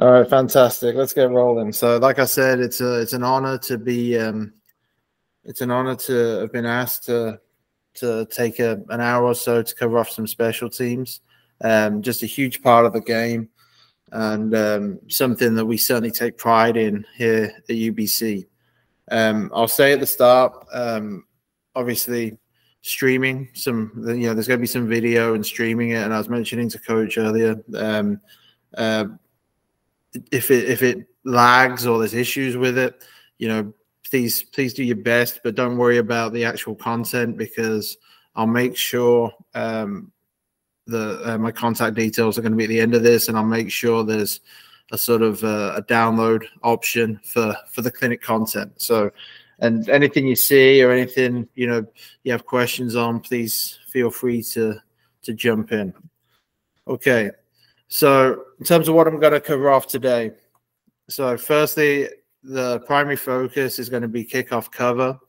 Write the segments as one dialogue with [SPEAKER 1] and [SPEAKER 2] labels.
[SPEAKER 1] All right, fantastic. Let's get rolling. So, like I said, it's an honor to be it's an honor to have been asked to take an hour or so to cover off some special teams. Just a huge part of the game, and something that we certainly take pride in here at UBC. I'll say at the start, obviously, streaming there's going to be some video and streaming it, and I was mentioning to Coach earlier. If it lags or there's issues with it, please do your best, but don't worry about the actual content, because I'll make sure my contact details are going to be at the end of this, and I'll make sure there's a sort of a download option for the clinic content. So, and anything you see or anything you have questions on, please feel free to jump in. Okay. So in terms of what I'm going to cover off today, so firstly, the primary focus is going to be kickoff cover.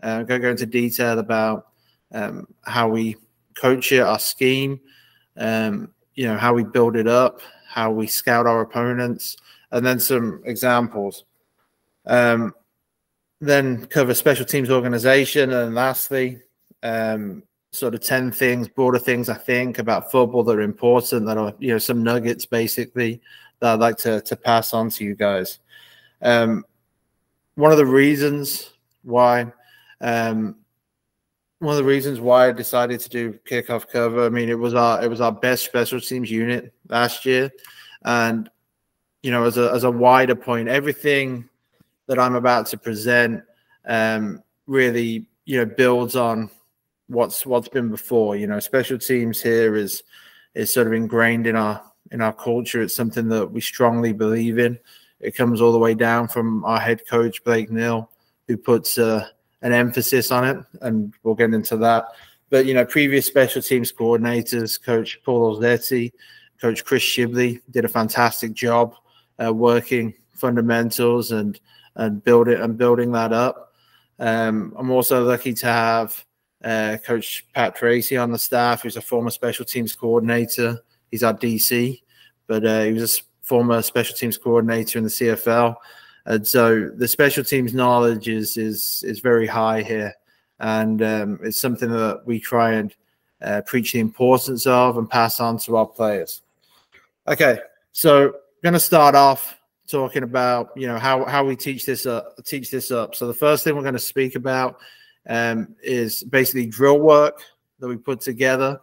[SPEAKER 1] I'm going to go into detail about how we coach it, our scheme, how we build it up, how we scout our opponents, and then some examples. Then cover special teams organization, and lastly, sort of 10 things, broader things I think about football that are important, that are, some nuggets basically that I'd like to pass on to you guys. One of the reasons why I decided to do kickoff cover, it was our best special teams unit last year. And, as a wider point, everything that I'm about to present really, builds on what's been before. Special teams here is sort of ingrained in our culture. It's something that we strongly believe in. It comes all the way down from our head coach Blake Neal, who puts an emphasis on it, and we'll get into that. But previous special teams coordinators, Coach Paul Olzetti, Coach Chris Shibley, did a fantastic job working fundamentals and building that up. I'm also lucky to have Coach Pat Tracy on the staff, who's a former special teams coordinator. He's our DC, but he was a former special teams coordinator in the CFL. And so the special teams knowledge is very high here. And it's something that we try and preach the importance of and pass on to our players. Okay, so I'm going to start off talking about, how we teach this up. So the first thing we're going to speak about is basically drill work that we put together,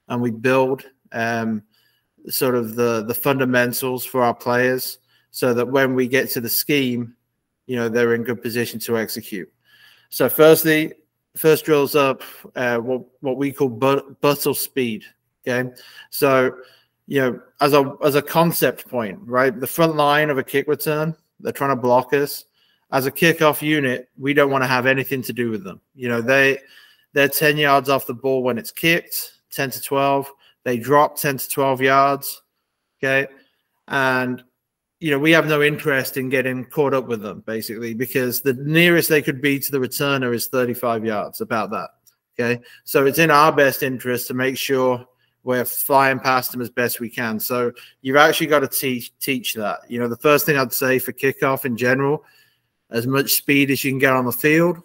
[SPEAKER 1] and we build sort of the fundamentals for our players, so that when we get to the scheme, they're in good position to execute. So first drills up what we call buttle speed. Okay, so as a concept point, right? The front line of a kick return, they're trying to block us. As a kickoff unit, we don't want to have anything to do with them. They're 10 yards off the ball when it's kicked, 10 to 12. They drop 10 to 12 yards, okay? And, we have no interest in getting caught up with them, basically, because the nearest they could be to the returner is 35 yards, about that, okay? So it's in our best interest to make sure we're flying past them as best we can. So you've actually got to teach that. The first thing I'd say for kickoff in general, as much speed as you can get on the field,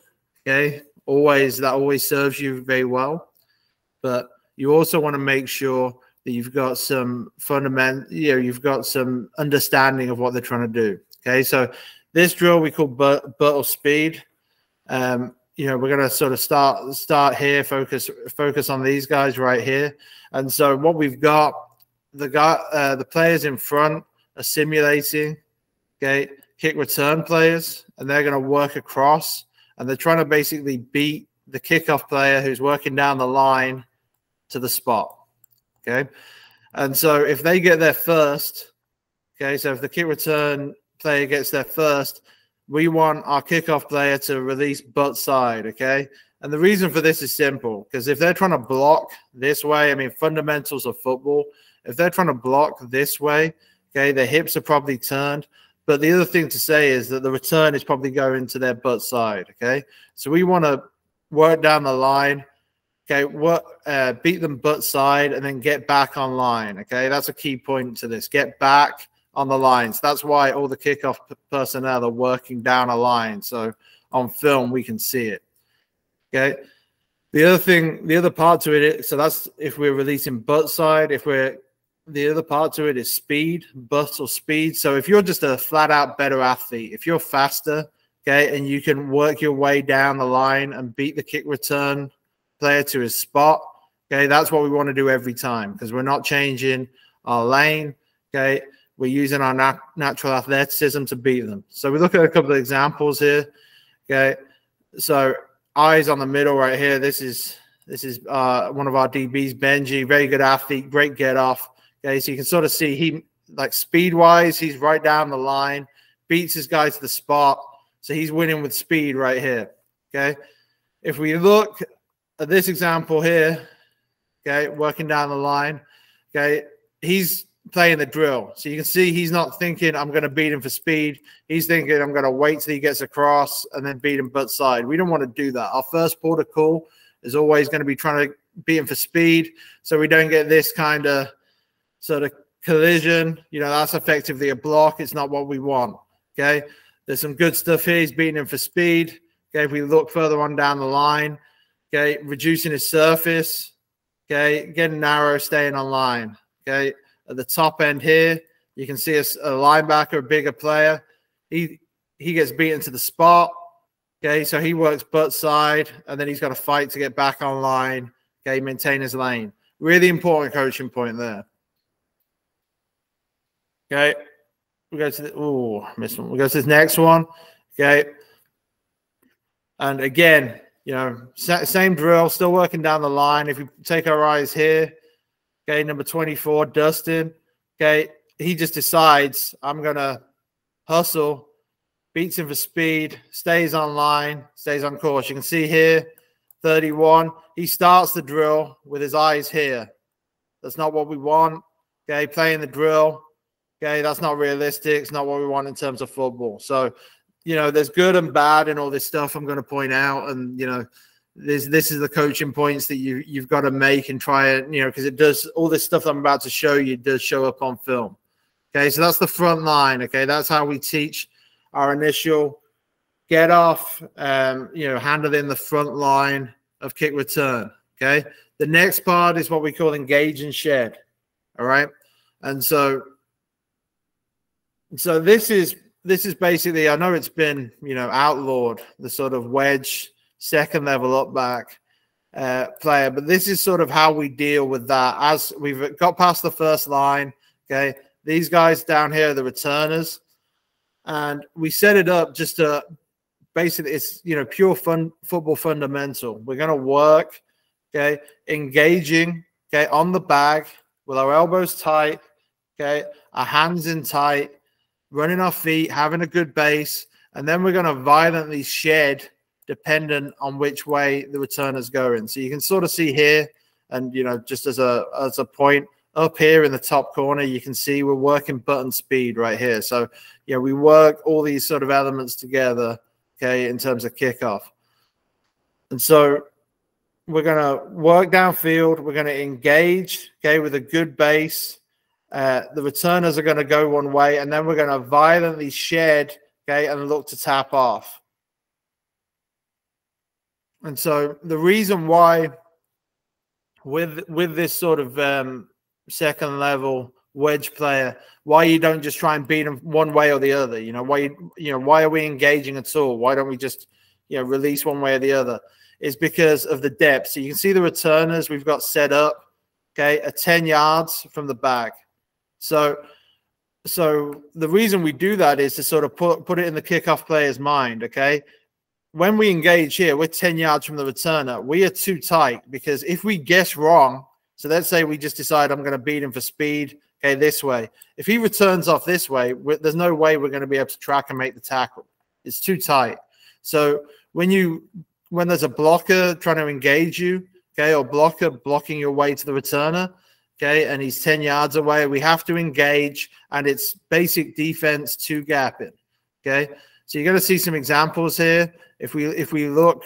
[SPEAKER 1] okay? That always serves you very well. But you also want to make sure that you've got some you've got some understanding of what they're trying to do. Okay, so this drill we call buttle speed. We're going to sort of start here, focus on these guys right here. And so what we've got, the players in front are simulating, okay, kick return players, and they're going to work across, and they're trying to basically beat the kickoff player who's working down the line to the spot. Okay. And so if they get there first, okay, so if the kick return player gets there first, we want our kickoff player to release butt side. Okay. And the reason for this is simple, because if they're trying to block this way, fundamentals of football, if they're trying to block this way, okay, their hips are probably turned. But the other thing to say is that the return is probably going to their butt side. Okay. So we want to work down the line. Okay, beat them butt side and then get back online. Okay, that's a key point to this. Get back on the lines. That's why all the kickoff personnel are working down a line. So on film, we can see it. Okay. The other part to it, so that's if we're releasing butt side. The other part to it is speed, butt or speed. So if you're just a flat out better athlete, if you're faster, okay, and you can work your way down the line and beat the kick return player to his spot, okay, that's what we want to do every time, because we're not changing our lane, okay. We're using our natural athleticism to beat them. So we look at a couple of examples here, okay. So eyes on the middle right here. This is one of our DBs, Benji, very good athlete, great get off. Okay, so you can sort of see he, like, speed wise, he's right down the line, beats his guy to the spot. So he's winning with speed right here. Okay, if we look at this example here, okay, working down the line, okay, he's playing the drill. So you can see he's not thinking, I'm going to beat him for speed. He's thinking, I'm going to wait till he gets across and then beat him butt side. We don't want to do that. Our first port of call is always going to be trying to beat him for speed, so we don't get this kind of sort of collision. You know, that's effectively a block. It's not what we want. Okay, there's some good stuff here. He's beating him for speed. Okay, if we look further on down the line, okay, reducing his surface. Okay, getting narrow, staying on line. Okay. At the top end here, you can see a linebacker, a bigger player. He gets beaten to the spot. Okay, so he works butt side, and then he's got to fight to get back on line. Okay, maintain his lane. Really important coaching point there. Okay, we go to the missed one. We go to this next one. Okay, and again, you know, same drill, still working down the line. If we take our eyes here. Okay, number 24, Dustin. Okay, he just decides, I'm going to hustle, beats him for speed, stays on line, stays on course. You can see here, 31, he starts the drill with his eyes here. That's not what we want. Okay, playing the drill. Okay, that's not realistic. It's not what we want in terms of football. So, you know, there's good and bad in all this stuff I'm going to point out. And, you know, this is the coaching points that you've got to make and try it, you know, because it does, all this stuff I'm about to show you does show up on film. Okay, so that's the front line. Okay, that's how we teach our initial get off, you know, handling the front line of kick return. Okay, the next part is what we call engage and shed. All right, and so this is basically, I know it's been, you know, outlawed, the sort of wedge second level up back player, but this is sort of how we deal with that as we've got past the first line. Okay, these guys down here are the returners, and we set it up just to basically, it's, you know, pure football fundamental. We're going to work, okay, engaging, okay, on the bag with our elbows tight, okay, our hands in tight, running our feet, having a good base, and then we're going to violently shed dependent on which way the returner's going. So you can sort of see here, and, you know, just as a point up here in the top corner, you can see we're working button speed right here. So, yeah, we work all these sort of elements together, okay, in terms of kickoff. And so we're going to work downfield. We're going to engage, okay, with a good base. The returners are going to go one way, and then we're going to violently shed, okay, and look to tap off. And so the reason why with this sort of second level wedge player, why you don't just try and beat them one way or the other, you know, why are we engaging at all? Why don't we just, you know, release one way or the other? Is because of the depth. So you can see the returners we've got set up, okay, at 10 yards from the bag. So the reason we do that is to sort of put it in the kickoff player's mind, okay? When we engage here, we're 10 yards from the returner. We are too tight, because if we guess wrong, so let's say we just decide I'm going to beat him for speed, okay, this way. If he returns off this way, there's no way we're going to be able to track and make the tackle. It's too tight. So when there's a blocker trying to engage you, okay, or blocker blocking your way to the returner, okay, and he's 10 yards away, we have to engage, and it's basic defense two gapping, okay? So you're going to see some examples here. If we look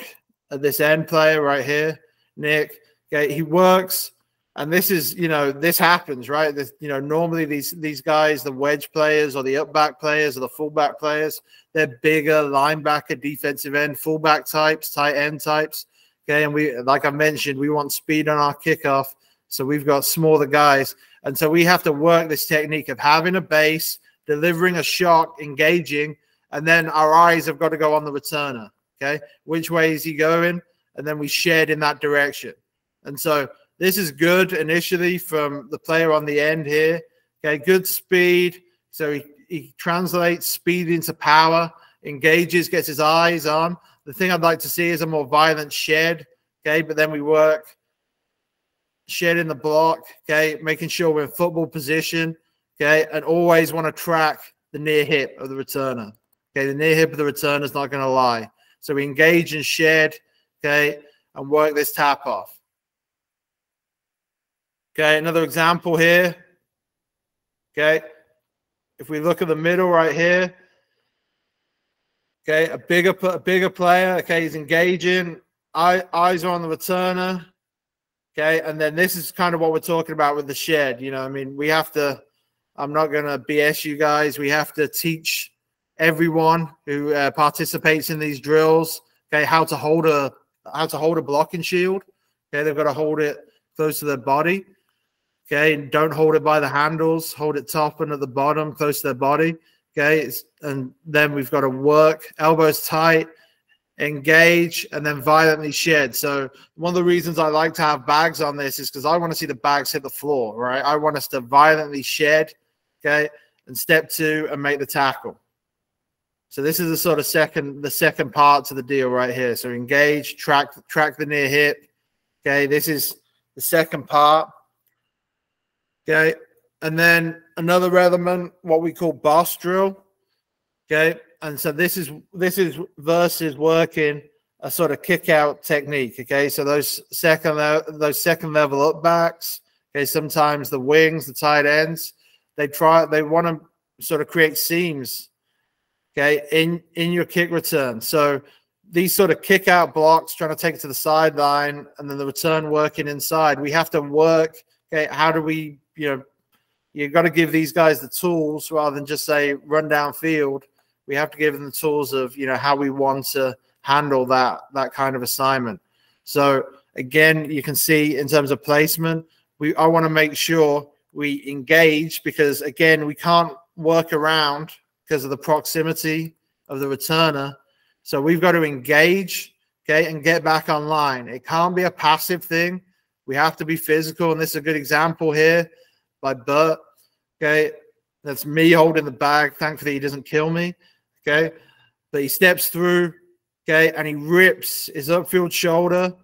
[SPEAKER 1] at this end player right here, Nick, okay, he works And this is, this happens, right? This, normally these guys, the wedge players or the up back players or the fullback players, they're bigger linebacker, defensive end, fullback types, tight end types. Okay. And we, like I mentioned, we want speed on our kickoff. So we've got smaller guys. And so we have to work this technique of having a base, delivering a shock, engaging, and then our eyes have got to go on the returner. Okay. Which way is he going? And then we shed in that direction. And so this is good initially from the player on the end here. Okay, good speed. So he translates speed into power, engages, gets his eyes on. The thing I'd like to see is a more violent shed. Okay, but then we work shed in the block. Okay, making sure we're in football position. Okay, and always want to track the near hip of the returner. Okay, the near hip of the returner is not going to lie. So we engage and shed. Okay, and work this tap off. Okay, another example here. Okay, if we look at the middle right here. Okay, a bigger player. Okay, he's engaging. Eyes are on the returner. Okay, and then this is kind of what we're talking about with the shed. I mean, we have to. I'm not going to BS you guys. We have to teach everyone who participates in these drills. Okay, how to hold a blocking shield. Okay, they've got to hold it close to their body. Okay, and don't hold it by the handles. Hold it top and at the bottom, close to their body. Okay, and then we've got to work, elbows tight, engage, and then violently shed. So one of the reasons I like to have bags on this is because I want to see the bags hit the floor, right? I want us to violently shed, okay, and step two and make the tackle. So this is the sort of second part to the deal right here. So engage, track the near hip. Okay, this is the second part. Okay, and then another element, what we call boss drill. Okay, and so this is versus working a sort of kick out technique. Okay, so those second level up backs. Okay, sometimes the wings, the tight ends, they want to sort of create seams. Okay, in your kick return. So these sort of kick out blocks, trying to take it to the sideline, and then the return working inside. We have to work. Okay, how do we? You've got to give these guys the tools rather than just say run downfield. We have to give them the tools of, how we want to handle that kind of assignment. So again, you can see in terms of placement, I want to make sure we engage because again, we can't work around because of the proximity of the returner. So we've got to engage, okay, and get back online. It can't be a passive thing. We have to be physical, and this is a good example here by Bert. Okay, that's me holding the bag. Thankfully, he doesn't kill me. Okay, but he steps through. Okay, and he rips his upfield shoulder.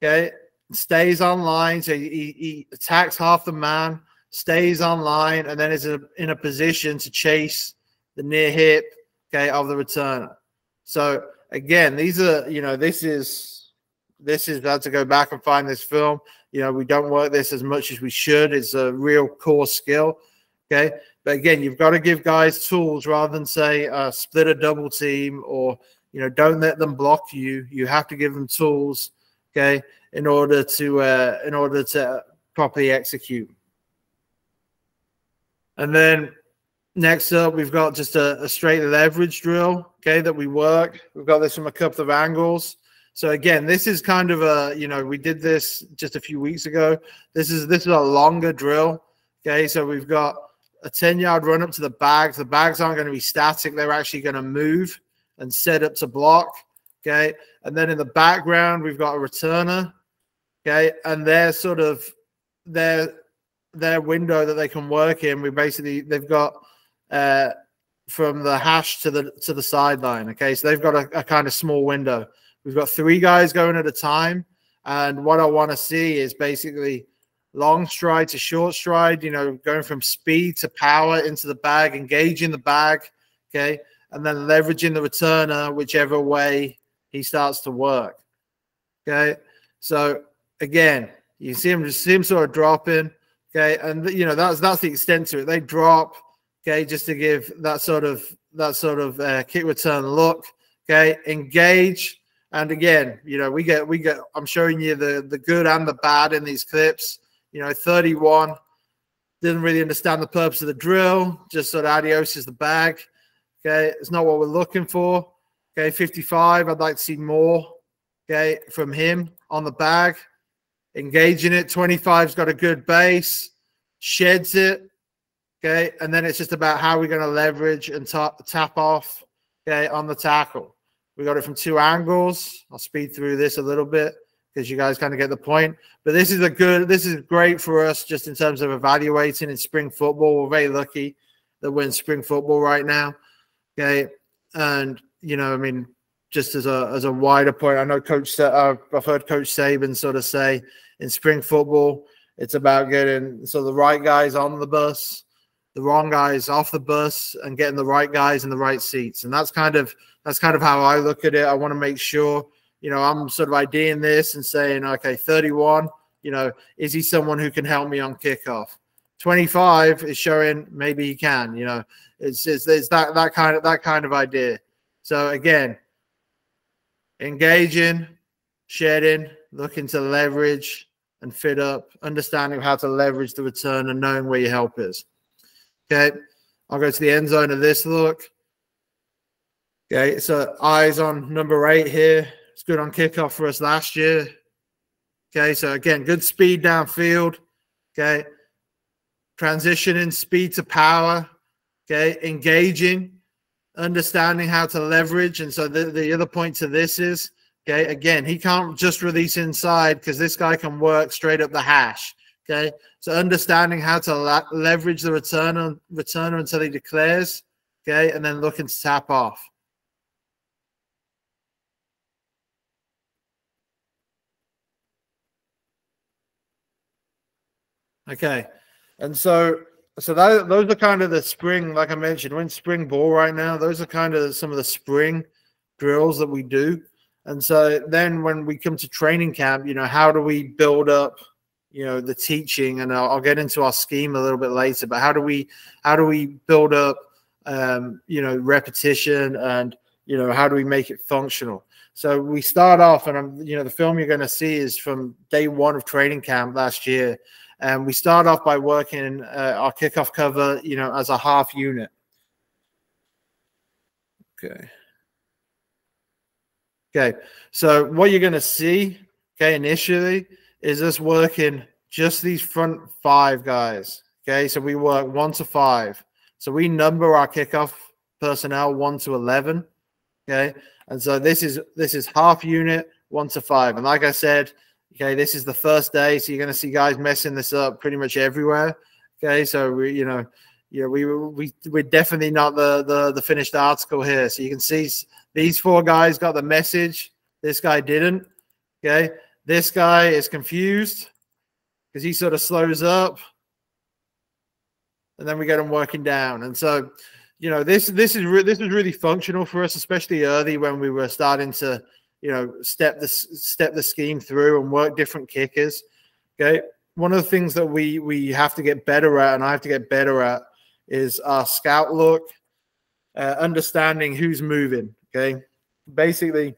[SPEAKER 1] Okay, stays online. So he attacks half the man, stays online, and then is in a position to chase the near hip. Okay, of the returner. So again, these are this is I have to go back and find this film. We don't work this as much as we should. It's a real core skill. Okay. But again, you've got to give guys tools rather than say split a double team or, don't let them block you. You have to give them tools. Okay. In order to properly execute. And then next up, we've got just a straight leverage drill. Okay. That we work. We've got this from a couple of angles. So again, this is kind of we did this just a few weeks ago. This is a longer drill. Okay, so we've got a 10-yard run up to the bags. The bags aren't going to be static. They're actually going to move and set up to block. Okay, and then in the background, we've got a returner. Okay, and they're sort of their window that they can work in. They've got from the hash to the sideline. Okay, so they've got a kind of small window. We've got 3 guys going at a time. And what I want to see is basically long stride to short stride, going from speed to power into the bag, engaging the bag, okay, and then leveraging the returner whichever way he starts to work, okay. So again, you see him sort of dropping, okay, and that's the extent to it. They drop, okay, just to give that sort of kick return look, okay, engage. And again, we get. I'm showing you the good and the bad in these clips. You know, 31, didn't really understand the purpose of the drill, just sort of adios is the bag. Okay, it's not what we're looking for. Okay, 55, I'd like to see more, okay, from him on the bag. Engaging it, 25's got a good base, sheds it, okay, and then it's just about how we're going to leverage and tap off, okay, on the tackle. We got it from 2 angles. I'll speed through this a little bit because you guys kind of get the point. But this is great for us just in terms of evaluating in spring football. We're very lucky that we're in spring football right now, okay, and you know, I mean, just as a wider point, I know I've heard Coach Saban sort of say in spring football, it's about getting the right guys on the bus, the wrong guys off the bus, and getting the right guys in the right seats. And that's kind of how I look at it. I want to make sure, you know, I'm sort of IDing this and saying, okay, 31, you know, is he someone who can help me on kickoff? 25 is showing maybe he can. You know, it's that kind of idea. So again, engaging, shedding, looking to leverage and fit up, understanding how to leverage the return and knowing where your help is. Okay, I'll go to the end zone of this look. Okay, so eyes on number 8 here. It's good on kickoff for us last year. Okay, so again, good speed downfield. Okay, transitioning speed to power. Okay, engaging, understanding how to leverage. And so the other point to this is, okay, again, he can't just release inside because this guy can work straight up the hash. Okay, so understanding how to leverage the returner until he declares, okay, and then looking to tap off. Okay, and so those are kind of the spring, like I mentioned, we're in spring ball right now. Those are kind of some of the spring drills that we do. And so then when we come to training camp, you know, how do we build up, you know, the teaching? And I'll get into our scheme a little bit later, but how do we build up, you know, repetition and, you know, how do we make it functional? So we start off, and you know, the film you're going to see is from day 1 of training camp last year. And we start off by working our kickoff cover, you know, as a half unit. Okay. So what you're going to see, okay, initially is us working just these front 5 guys. Okay. So we work 1 to 5. So we number our kickoff personnel 1 to 11. Okay. And so this is half unit 1 to 5. And like I said, okay, this is the first day, so you're going to see guys messing this up pretty much everywhere. Okay, so we're definitely not the finished article here. So you can see these 4 guys got the message. This guy didn't. Okay, this guy is confused because he sort of slows up, and then we get him working down. And so, you know, this is really functional for us, especially early when we were starting to, you know, step the scheme through and work different kickers. Okay, one of the things that we have to get better at, and I have to get better at, is our scout look, understanding who's moving. Okay, basically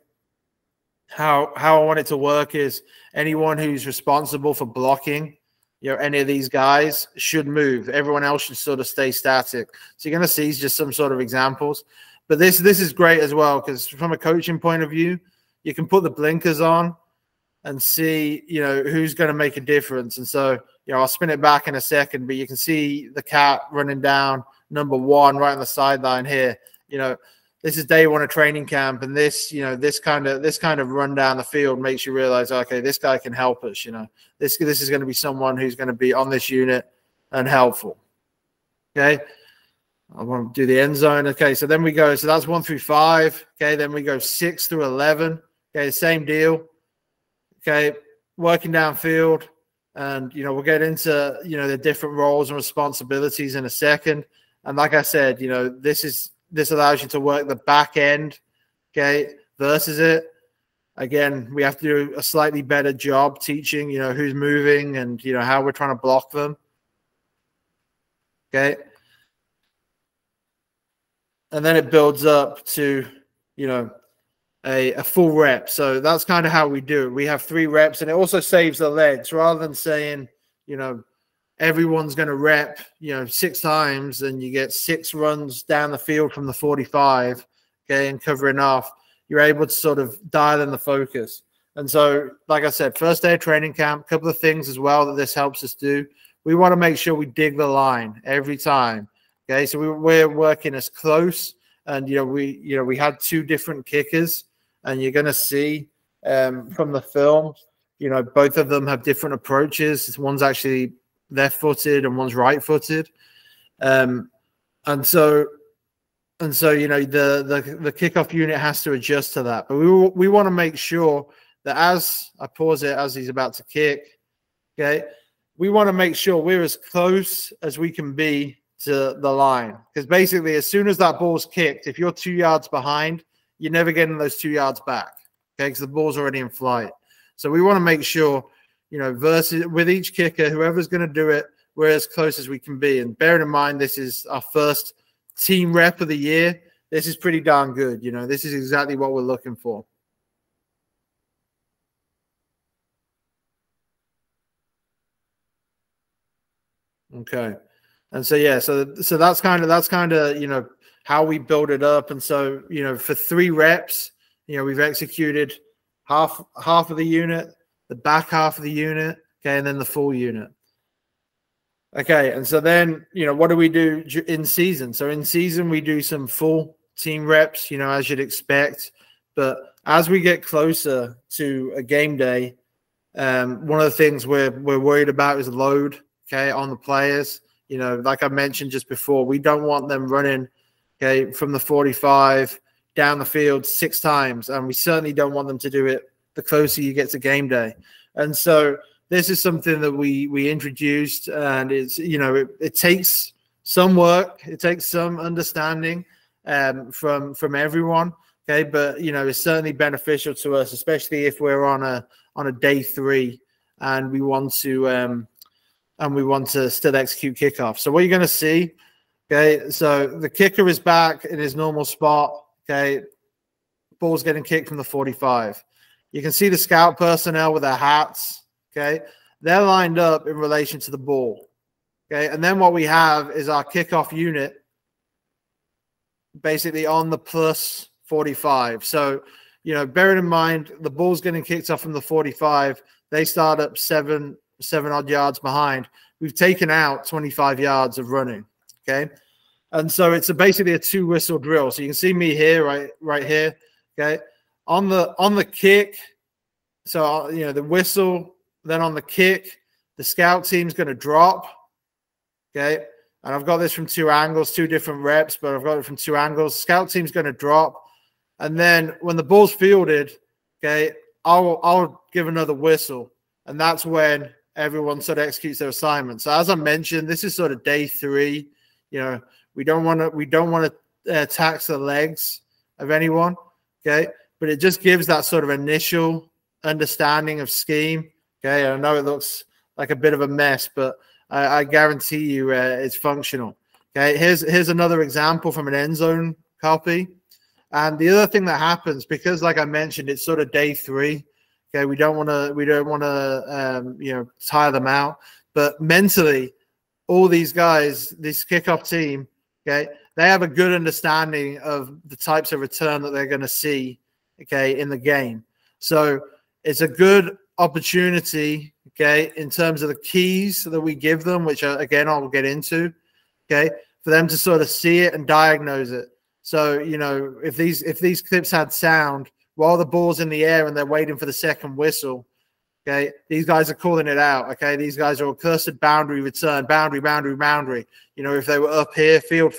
[SPEAKER 1] how I want it to work is anyone who's responsible for blocking, you know, any of these guys should move. Everyone else should sort of stay static. So you're going to see just some sort of examples. But this is great as well, because from a coaching point of view, you can put the blinkers on and see, you know, who's going to make a difference. And so, you know, I'll spin it back in a second, but you can see the cat running down number 1 right on the sideline here. You know, this is day 1 of training camp, and this, you know, this kind of run down the field makes you realize, okay, this guy can help us. You know, this is going to be someone who's going to be on this unit and helpful. Okay. I want to do the end zone. Okay, so then we go, so that's 1 through 5. Okay, then we go 6 through 11. Okay, same deal. Okay, working downfield. And, you know, we'll get into, you know, the different roles and responsibilities in a second. And like I said, you know, this allows you to work the back end, okay, versus it. Again, we have to do a slightly better job teaching, you know, who's moving and, you know, how we're trying to block them. Okay. And then it builds up to, you know, a full rep. So that's kind of how we do it. We have 3 reps, and it also saves the legs rather than saying, everyone's going to rep, 6 times, and you get 6 runs down the field from the 45, okay, and covering off, you're able to sort of dial in the focus. And so, like I said, first day of training camp, a couple of things as well that this helps us do. We want to make sure we dig the line every time. Okay, so we're working as close, and we had 2 different kickers, and you're going to see from the film, both of them have different approaches. One's actually left-footed and one's right-footed, and so the kickoff unit has to adjust to that. But we want to make sure that as I pause it as he's about to kick, okay, we want to make sure we're as close as we can be to the line, because basically as soon as that ball's kicked, if you're 2 yards behind, you're never getting those 2 yards back, okay, because the ball's already in flight. So we want to make sure, versus with each kicker, whoever's going to do it, we're as close as we can be. And bearing in mind, this is our first team rep of the year. This is pretty darn good. This is exactly what we're looking for. Okay. And so, yeah, so that's kind of, how we build it up. And so, for 3 reps, we've executed half of the unit, the back half of the unit, okay, and then the full unit. Okay, and so then, what do we do in season? So in season, we do some full team reps, as you'd expect. But as we get closer to a game day, one of the things we're worried about is load, okay, on the players. Like I mentioned just before, we don't want them running, okay, from the 45 down the field 6 times, and we certainly don't want them to do it the closer you get to game day. And so this is something that we introduced, and it's, it takes some work, it takes some understanding from everyone, okay, but it's certainly beneficial to us, especially if we're on a day 3 and we want to still execute kickoff. So what you're going to see, okay, so the kicker is back in his normal spot, okay, ball's getting kicked from the 45. You can see the scout personnel with their hats, okay, they're lined up in relation to the ball, okay, and then what we have is our kickoff unit basically on the plus 45. So, bearing in mind the ball's getting kicked off from the 45, they start up 7 odd yards behind. We've taken out 25 yards of running, okay? And so it's basically a 2 whistle drill. So you can see me here, right here, okay? On the kick, so the whistle, then on the kick, the scout team's going to drop, okay? And I've got this from 2 angles, 2 different reps, but I've got it from 2 angles. Scout team's going to drop, and then when the ball's fielded, okay, I'll give another whistle, and that's when everyone sort of executes their assignment. So as I mentioned, this is sort of day 3. We don't want to tax the legs of anyone, okay? But it just gives that sort of initial understanding of scheme, okay? I know it looks like a bit of a mess, but I guarantee you it's functional, okay? Here's another example from an end zone copy. And the other thing that happens, because like I mentioned, it's sort of day 3. Okay, we don't want to tire them out, but mentally, all these guys, this kickoff team, okay, they have a good understanding of the types of return that they're going to see, okay, in the game. So it's a good opportunity, okay, in terms of the keys that we give them, which again I'll get into, okay, for them to sort of see it and diagnose it. So if these clips had sound while the ball's in the air and they're waiting for the second whistle, okay, these guys are calling it out, okay? These guys are a cursed boundary return, boundary. If they were up here, field.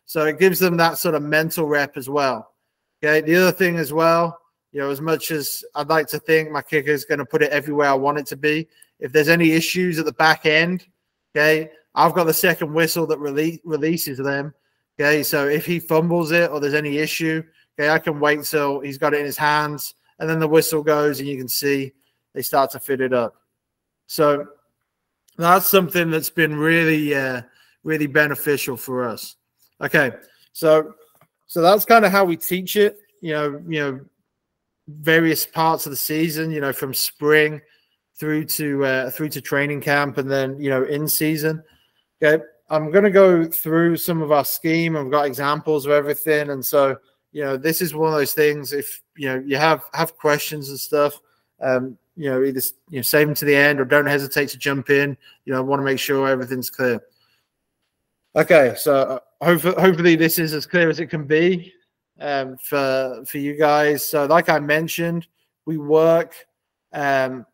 [SPEAKER 1] So it gives them that sort of mental rep as well, okay? The other thing as well, as much as I'd like to think my kicker is going to put it everywhere I want it to be, if there's any issues at the back end, okay, I've got the second whistle that releases them, okay? So if he fumbles it or there's any issue, okay, I can wait till he's got it in his hands, and then the whistle goes, and you can see they start to fit it up. So that's something that's been really, really beneficial for us. Okay, so that's kind of how we teach it. Various parts of the season. From spring through to training camp, and then in season. Okay, I'm going to go through some of our scheme. I've got examples of everything, and so this is one of those things. If you have questions and stuff, either save them to the end or don't hesitate to jump in. I want to make sure everything's clear. Okay, so hopefully this is as clear as it can be for you guys. So like I mentioned, we work 1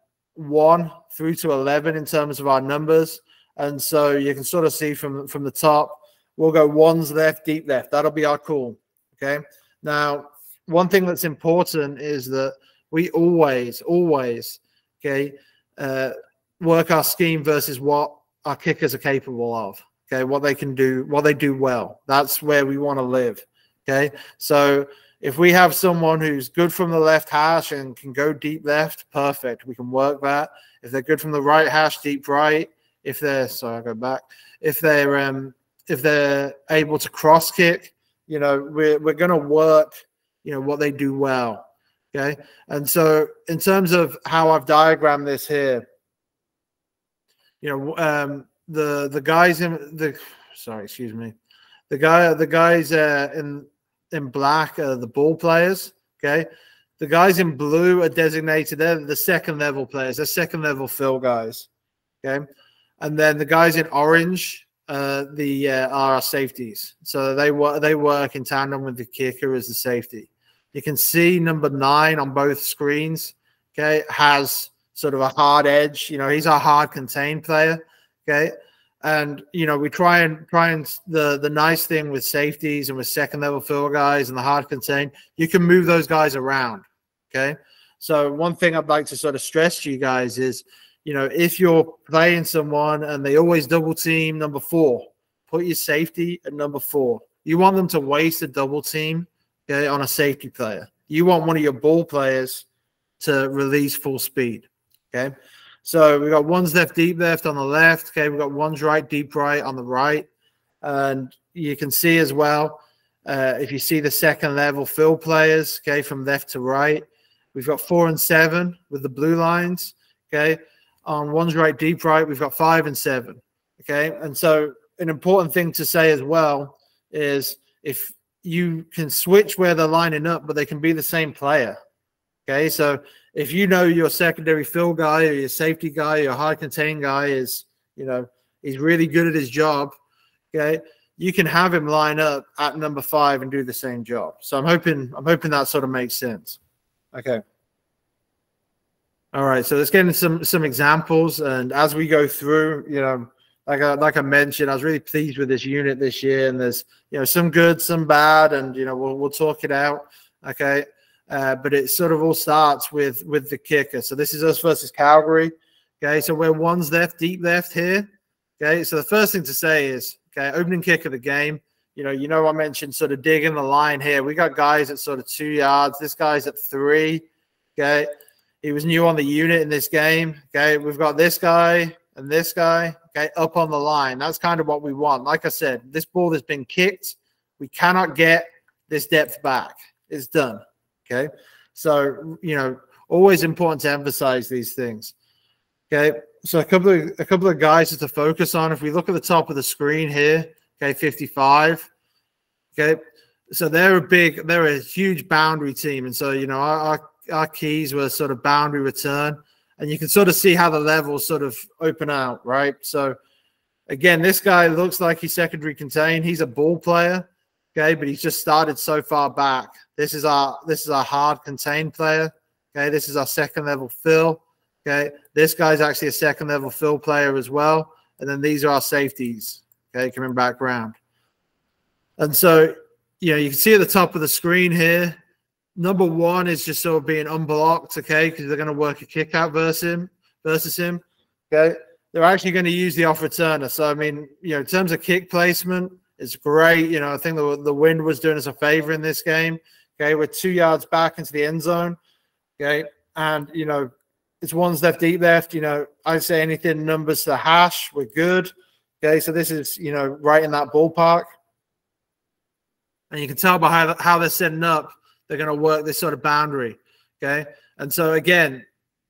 [SPEAKER 1] through to 11 in terms of our numbers. And so you can sort of see from the top, we'll go ones left, deep left. That'll be our call. Okay. Now, one thing that's important is that we always, okay, work our scheme versus what our kickers are capable of. Okay, what they can do, what they do well. That's where we want to live. Okay, so if we have someone who's good from the left hash and can go deep left, perfect. We can work that. If they're good from the right hash, deep right. If they're if they're able to cross kick, we're going to work, what they do well. Okay, and so in terms of how I've diagrammed this here, the guys in the guys in black are the ball players. Okay, the guys in blue are designated. They're the second level players. They're second level fill guys. Okay, and then the guys in orange are our safeties. So they work in tandem with the kicker as the safety. You can see number 9 on both screens. Okay, has sort of a hard edge. He's our hard contained player. Okay, and we try and the nice thing with safeties and with second level fill guys and the hard contain, you can move those guys around. Okay, so one thing I'd like to sort of stress to you guys is, if you're playing someone and they always double team number 4, put your safety at number 4. You want them to waste a double team, okay, on a safety player. You want one of your ball players to release full speed. Okay. So we've got ones left, deep left on the left. Okay, we've got ones right, deep right on the right. And you can see as well, if you see the second level fill players, okay, from left to right, we've got 4 and 7 with the blue lines. Okay, on ones right, deep right, we've got 5 and 7. Okay, and so an important thing to say as well is if you can switch where they're lining up, but they can be the same player. Okay, so if your secondary fill guy or your safety guy or your high contain guy is, he's really good at his job, okay, you can have him line up at number 5 and do the same job. So I'm hoping that sort of makes sense. Okay. All right, so let's get into some examples, and as we go through, like I mentioned, I was really pleased with this unit this year, and there's some good, some bad, and we'll talk it out. Okay. But it sort of all starts with the kicker. So this is us versus Calgary. Okay, so we're ones left, deep left here. Okay, so the first thing to say is, okay, opening kick of the game. I mentioned sort of digging the line here. We got guys at sort of 2 yards. This guy's at 3. Okay, he was new on the unit in this game. Okay, we've got this guy and this guy. Okay, up on the line. That's kind of what we want. Like I said, this ball has been kicked. We cannot get this depth back. It's done. Okay, so always important to emphasize these things. Okay, so a couple of guys to focus on. If we look at the top of the screen here, okay, 55. Okay, so they're a huge boundary team, and so our keys were sort of boundary return, and you can sort of see how the levels sort of open out, right? So again, this guy looks like he's secondary contained. He's a ball player. Okay, but he's just started so far back. This is our hard contained player. Okay, this is our second level fill. Okay, this guy's actually a second level fill player as well. And then these are our safeties. Okay, coming back around. And so, you can see at the top of the screen here, number 1 is just sort of being unblocked. Okay, because they're going to work a kick out versus him. Okay, they're actually going to use the off returner. So I mean, in terms of kick placement, it's great. I think the wind was doing us a favor in this game. Okay, we're 2 yards back into the end zone. Okay, and it's ones left, deep left. I'd say anything numbers to the hash, we're good. Okay, so this is right in that ballpark, and you can tell by how they're setting up, they're going to work this sort of boundary. Okay, and so again,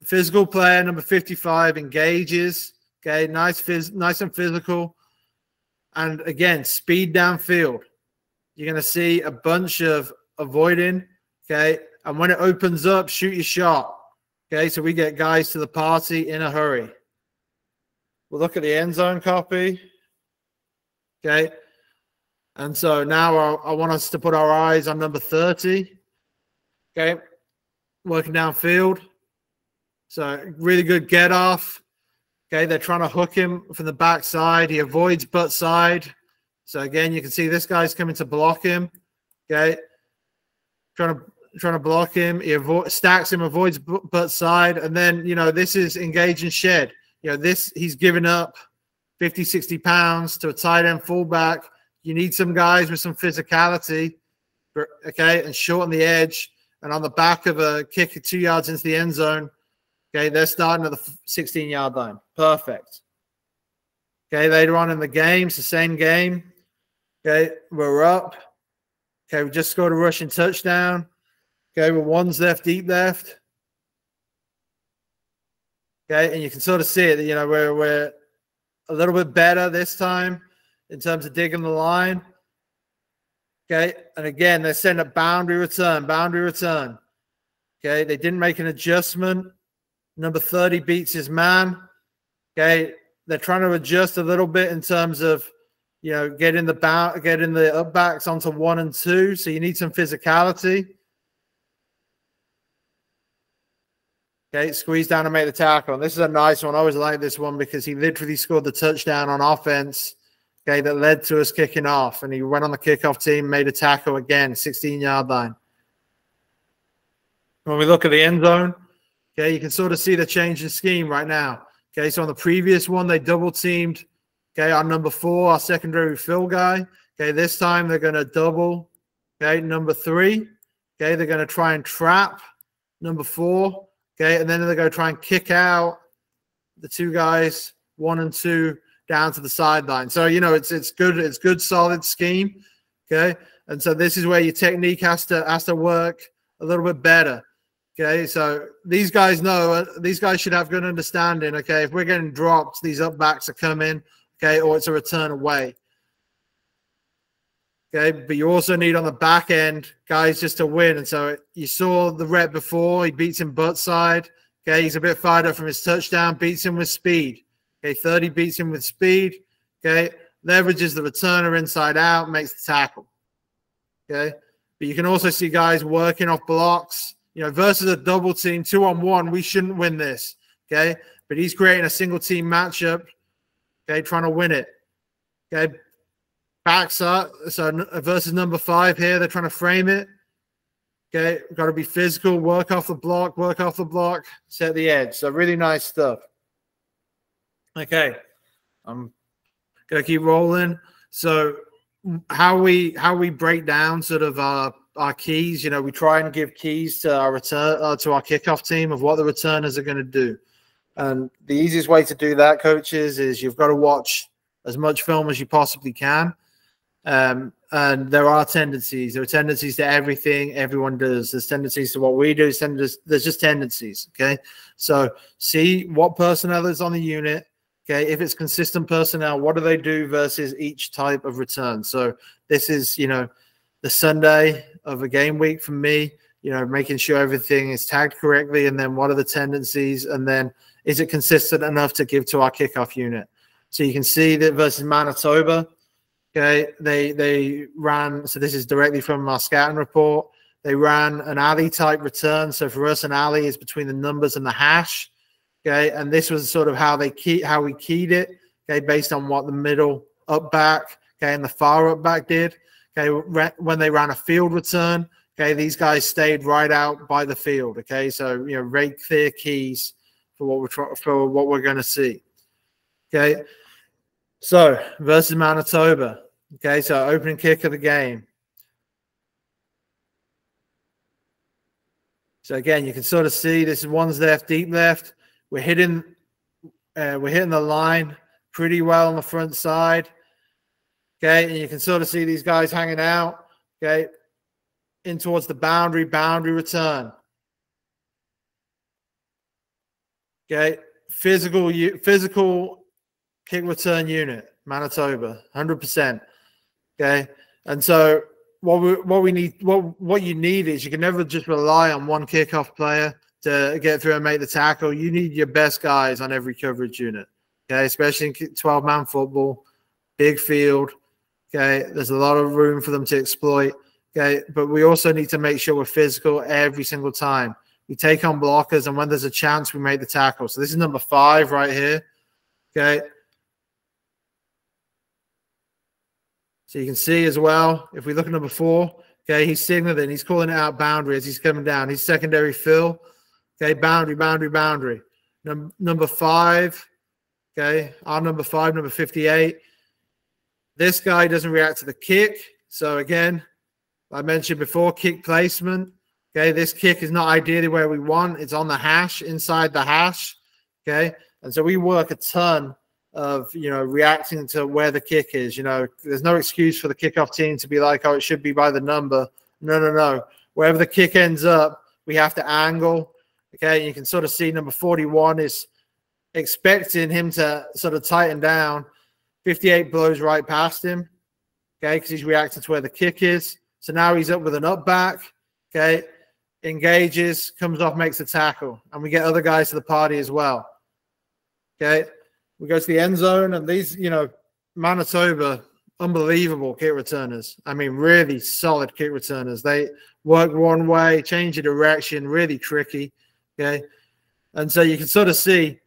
[SPEAKER 1] Physical player, number 55, engages. Okay, nice and physical. And again, speed downfield. You're going to see a bunch of avoiding. Okay, and when it opens up, shoot your shot. Okay, so we get guys to the party in a hurry. We'll look at the end zone copy. Okay, and so now I want us to put our eyes on number 30. Okay, working downfield. So really good get off. Okay, they're trying to hook him from the backside. He avoids butt side. So again, you can see this guy's coming to block him. Okay, trying to block him. He stacks him, avoids butt side, and then this is engage and shed. He's given up 50, 60 pounds to a tight end fullback. You need some guys with some physicality, okay, and shorten the edge. And on the back of a kick 2 yards into the end zone, okay, they're starting at the 16-yard line. Perfect. Okay, later on in the game, it's the same game. Okay, we're up. Okay, we just scored a rushing touchdown. Okay, we're ones left, deep left. Okay, and you can sort of see it. We're a little bit better this time in terms of digging the line. Okay, and again, they're setting up boundary return. Okay, they didn't make an adjustment. Number 30 beats his man. Okay, they're trying to adjust a little bit in terms of, getting the upbacks onto 1 and 2. So you need some physicality. Okay, squeeze down and make the tackle. And this is a nice one. I always like this one because he literally scored the touchdown on offense. Okay, that led to us kicking off. And he went on the kickoff team, made a tackle again, 16-yard line. When we look at the end zone, okay, you can sort of see the change in scheme right now. Okay, so on the previous one, they double-teamed, okay, on number 4, our secondary fill guy. Okay, this time they're going to double, okay, number 3. Okay, they're going to try and trap number 4. Okay, and then they're going to try and kick out the 2 guys, 1 and 2, down to the sideline. So, it's good, solid scheme. Okay, and so this is where your technique has to work a little bit better. Okay, so these guys should have good understanding. Okay, if we're getting dropped, these upbacks are coming. Okay, or it's a return away. Okay, but you also need on the back end guys just to win. And so you saw the rep before. He beats him butt side. Okay, he's a bit fired up from his touchdown. Beats him with speed. Okay, 30 beats him with speed. Okay, leverages the returner inside out, makes the tackle. Okay, but you can also see guys working off blocks. Versus a double team, 2-on-1, we shouldn't win this. Okay, but he's creating a single team matchup. Okay, trying to win it. Okay, backs up. So versus number 5 here, they're trying to frame it. Okay, got to be physical, work off the block, set the edge. So really nice stuff. Okay, I'm gonna keep rolling. So how we break down sort of our keys, we try and give keys to our return to our kickoff team of what the returners are going to do. And the easiest way to do that, coaches, is you've got to watch as much film as you possibly can. And there are tendencies. There are tendencies to everything everyone does. There's tendencies to what we do. There's just tendencies. Okay, so see what personnel is on the unit. Okay, if it's consistent personnel, what do they do versus each type of return? So this is, the Sunday of a game week for me, making sure everything is tagged correctly, and then what are the tendencies, and then is it consistent enough to give to our kickoff unit? So you can see that versus Manitoba, okay, they ran, so this is directly from our scouting report, they ran an alley type return. So for us, an alley is between the numbers and the hash. Okay, and this was sort of how we keyed it, okay, based on what the middle up back, okay, and the far up back did. Okay, when they ran a field return, okay, these guys stayed right out by the field. Okay, so very clear keys for what we're going to see. Okay, so versus Manitoba. Okay, so opening kick of the game. So again, you can sort of see this is one's left, deep left. We're hitting the line pretty well on the front side. Okay, and you can sort of see these guys hanging out. Okay, in towards the boundary return. Okay, physical kick return unit, Manitoba, 100%. Okay, and so what you need is you can never just rely on one kickoff player to get through and make the tackle. You need your best guys on every coverage unit. Okay, especially in 12-man football, big field. Okay, there's a lot of room for them to exploit. Okay, but we also need to make sure we're physical every single time. We take on blockers, and when there's a chance, we make the tackle. So this is number 5 right here. Okay. So you can see as well, if we look at number 4, okay, he's signaling, he's calling it out boundary as he's coming down. He's secondary fill. Okay, boundary. Number 5, okay, our number 5, number 58. This guy doesn't react to the kick. So again, I mentioned before, kick placement. Okay, this kick is not ideally where we want. It's on the hash, inside the hash. Okay, and so we work a ton of, reacting to where the kick is. There's no excuse for the kickoff team to be like, oh, it should be by the number. No. Wherever the kick ends up, we have to angle. Okay, you can sort of see number 41 is expecting him to sort of tighten down. 58 blows right past him. Okay, because he's reacting to where the kick is. So now he's up with an up back. Okay, engages, comes off, makes the tackle. And we get other guys to the party as well. Okay, we go to the end zone, and these, Manitoba, unbelievable kick returners. I mean, really solid kick returners. They work one way, change the direction, really tricky. Okay, and so you can sort of see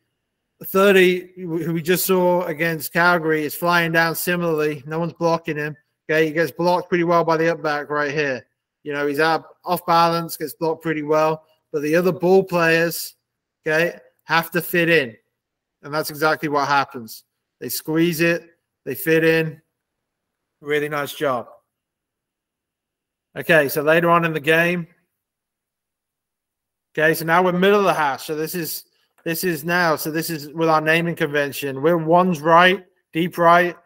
[SPEAKER 1] 30, who we just saw against Calgary, is flying down similarly. No one's blocking him. Okay, he gets blocked pretty well by the up back right here. He's off balance, gets blocked pretty well. But the other ball players, okay, have to fit in. And that's exactly what happens. They squeeze it. They fit in. Really nice job. Okay, so later on in the game. Okay, so now we're middle of the hash. So this is with our naming convention. We're one's right, deep right,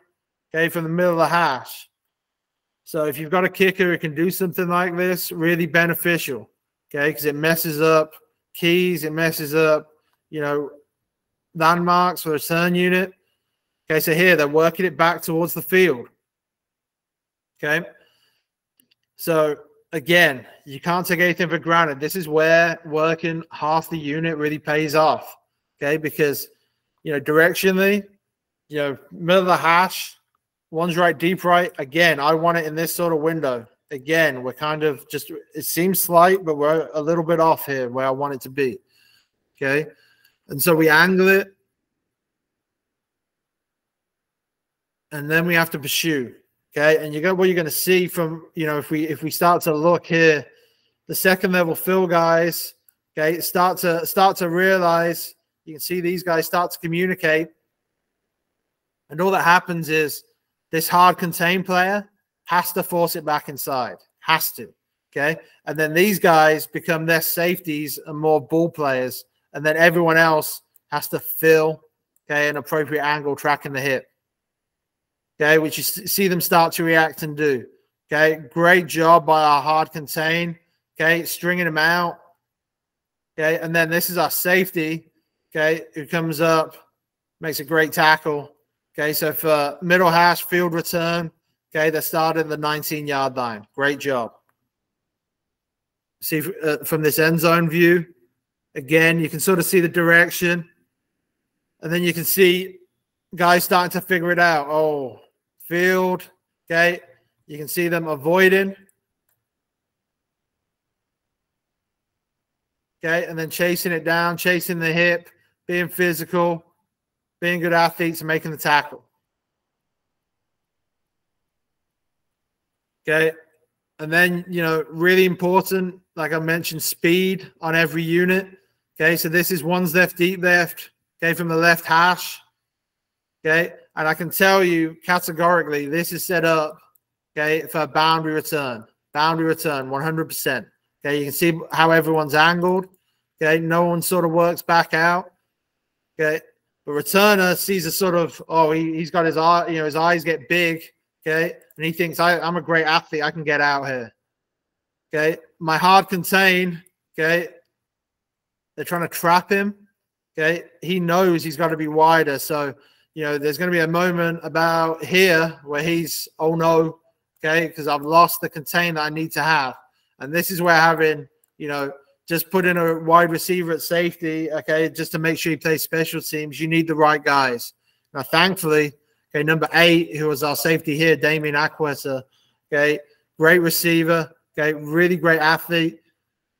[SPEAKER 1] okay, from the middle of the hash. So if you've got a kicker who can do something like this, really beneficial, okay, because it messes up keys, it messes up, landmarks for the return unit. Okay, so here they're working it back towards the field. Okay, so again, you can't take anything for granted. This is where working half the unit really pays off. Okay, because directionally, middle of the hash, one's right, deep right. Again, I want it in this sort of window. Again, we're kind of just, it seems slight, but we're a little bit off here where I want it to be. Okay, and so we angle it, and then we have to pursue. Okay, and what you're going to see from, if we start to look here, the second level fill guys, okay, start to realize, you can see these guys start to communicate, and all that happens is this hard contain player has to force it back inside, has to, okay, and then these guys become their safeties and more ball players, and then everyone else has to fill, okay, an appropriate angle, tracking the hip. Okay, which you see them start to react and do. Okay, great job by our hard contain. Okay, stringing them out. Okay, and then this is our safety. Okay, who comes up, makes a great tackle. Okay, so for middle hash field return, okay, they're starting the 19-yard line. Great job. See from this end zone view, again, you can sort of see the direction, and then you can see guys starting to figure it out. Oh, field. Okay. You can see them avoiding. Okay. And then chasing it down, chasing the hip, being physical, being good athletes, and making the tackle. Okay. And then, really important, like I mentioned, speed on every unit. Okay. So this is one's left, deep left. Okay. From the left hash. Okay, and I can tell you categorically, this is set up, okay, for a boundary return. Boundary return, 100%. Okay, you can see how everyone's angled. Okay, no one sort of works back out. Okay, but returner sees a sort of, he's got his eye, his eyes get big. Okay, and he thinks, I'm a great athlete, I can get out here. Okay, my hard contain, okay, they're trying to trap him. Okay, he knows he's got to be wider. So, you know, there's going to be a moment about here where he's, oh no, okay, because I've lost the contain that I need to have. And this is where having, you know, just put in a wide receiver at safety, okay, just to make sure you play special teams, you need the right guys. Now, thankfully, okay, number 8, who was our safety here, Damien Acquetta, okay, great receiver, okay, really great athlete,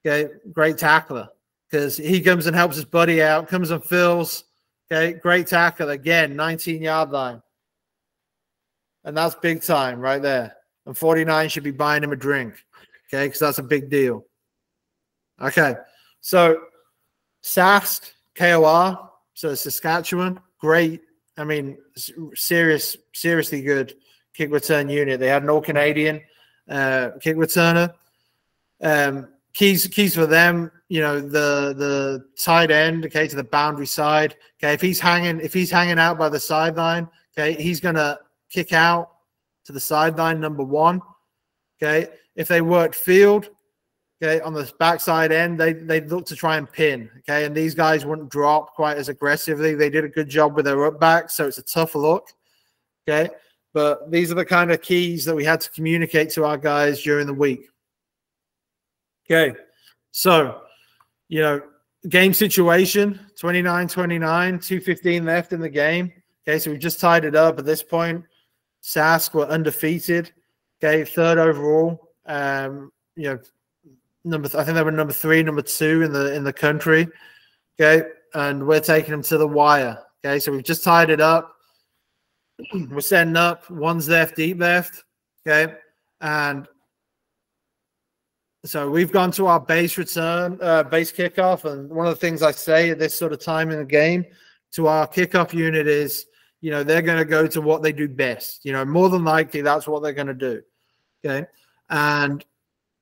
[SPEAKER 1] okay, great tackler, because he comes and helps his buddy out, comes and fills, okay, great tackle, again, 19-yard line. And that's big time right there. And 49 should be buying him a drink, okay, because that's a big deal. Okay, so Sask, Coor, so Saskatchewan, great. I mean, seriously good kick return unit. They had an all-Canadian kick returner. Keys for them, you know, the tight end, okay, to the boundary side. Okay, if he's hanging out by the sideline, okay, he's gonna kick out to the sideline, number 1. Okay, if they worked field, okay, on the backside end, they'd look to try and pin, okay, and these guys wouldn't drop quite as aggressively. They did a good job with their up back, so it's a tough look, okay, but these are the kind of keys that we had to communicate to our guys during the week. Okay, so, you know, game situation, 29-29, 2:15 left in the game, okay, so we just tied it up at this point. Sask were undefeated, okay, 3rd overall, you know, I think they were number 3, number 2 in the country. Okay, and we're taking them to the wire. Okay, so we've just tied it up. We're setting up. 1's left, deep left. Okay, and so we've gone to our base return, base kickoff. And one of the things I say at this sort of time in the game to our kickoff unit is, you know, they're going to go to what they do best. You know, more than likely that's what they're going to do. Okay, and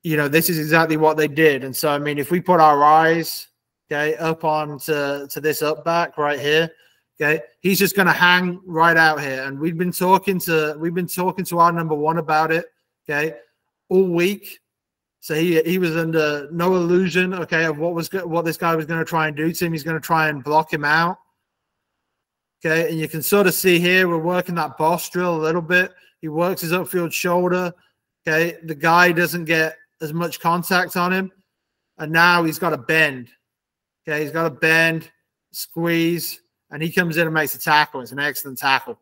[SPEAKER 1] you know, this is exactly what they did. And so, I mean, if we put our eyes, okay, up on to this up back right here, okay, he's just going to hang right out here. And we've been talking to our number 1 about it, okay, all week. So he was under no illusion, okay, of what this guy was going to try and do to him. He's going to try and block him out, okay. And you can sort of see here we're working that boss drill a little bit. He works his upfield shoulder, okay. The guy doesn't get as much contact on him, and now he's got to bend. Okay, he's got to bend, squeeze, and he comes in and makes a tackle. It's an excellent tackle.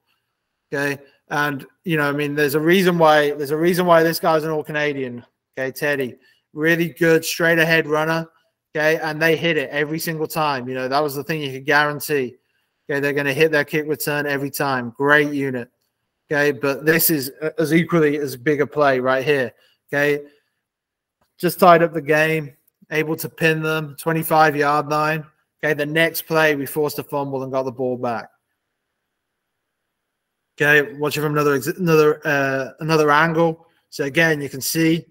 [SPEAKER 1] Okay, and you know, I mean, there's a reason why this guy's an all-Canadian. Okay, Teddy, really good straight ahead runner. Okay, and they hit it every single time. You know, that was the thing you could guarantee. Okay, they're going to hit their kick return every time. Great unit. Okay, but this is as equally as big a play right here. Okay. Just tied up the game, able to pin them, 25-yard line. Okay, the next play, we forced a fumble and got the ball back. Okay, watching from another angle. So again, you can see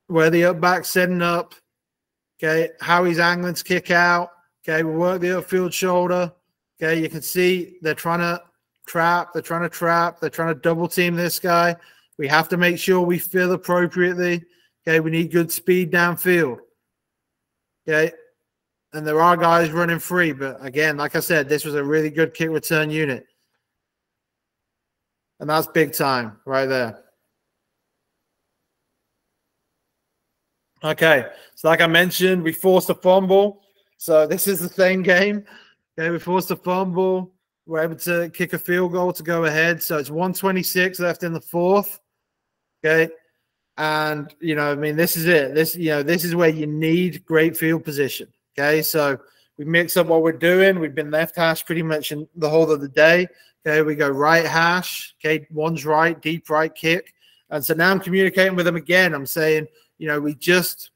[SPEAKER 1] where the up back's setting up. Okay, how he's angling to kick out. Okay, we work the upfield shoulder. Okay, you can see they're trying to trap. They're trying to double team this guy. We have to make sure we fill appropriately. Okay, we need good speed downfield. Okay, and there are guys running free, but again, like I said, this was a really good kick return unit. And that's big time right there. Okay, so like I mentioned, we forced a fumble. So this is the same game. Okay, we forced a fumble. We're able to kick a field goal to go ahead. So it's 1:26 left in the 4th. Okay. And, you know, I mean, this is it. This is where you need great field position. Okay. So we mix up what we're doing. We've been left hash pretty much in the whole of the day. Okay. We go right hash. Okay. 1's right, deep right kick. And so now I'm communicating with them again. I'm saying, you know, we just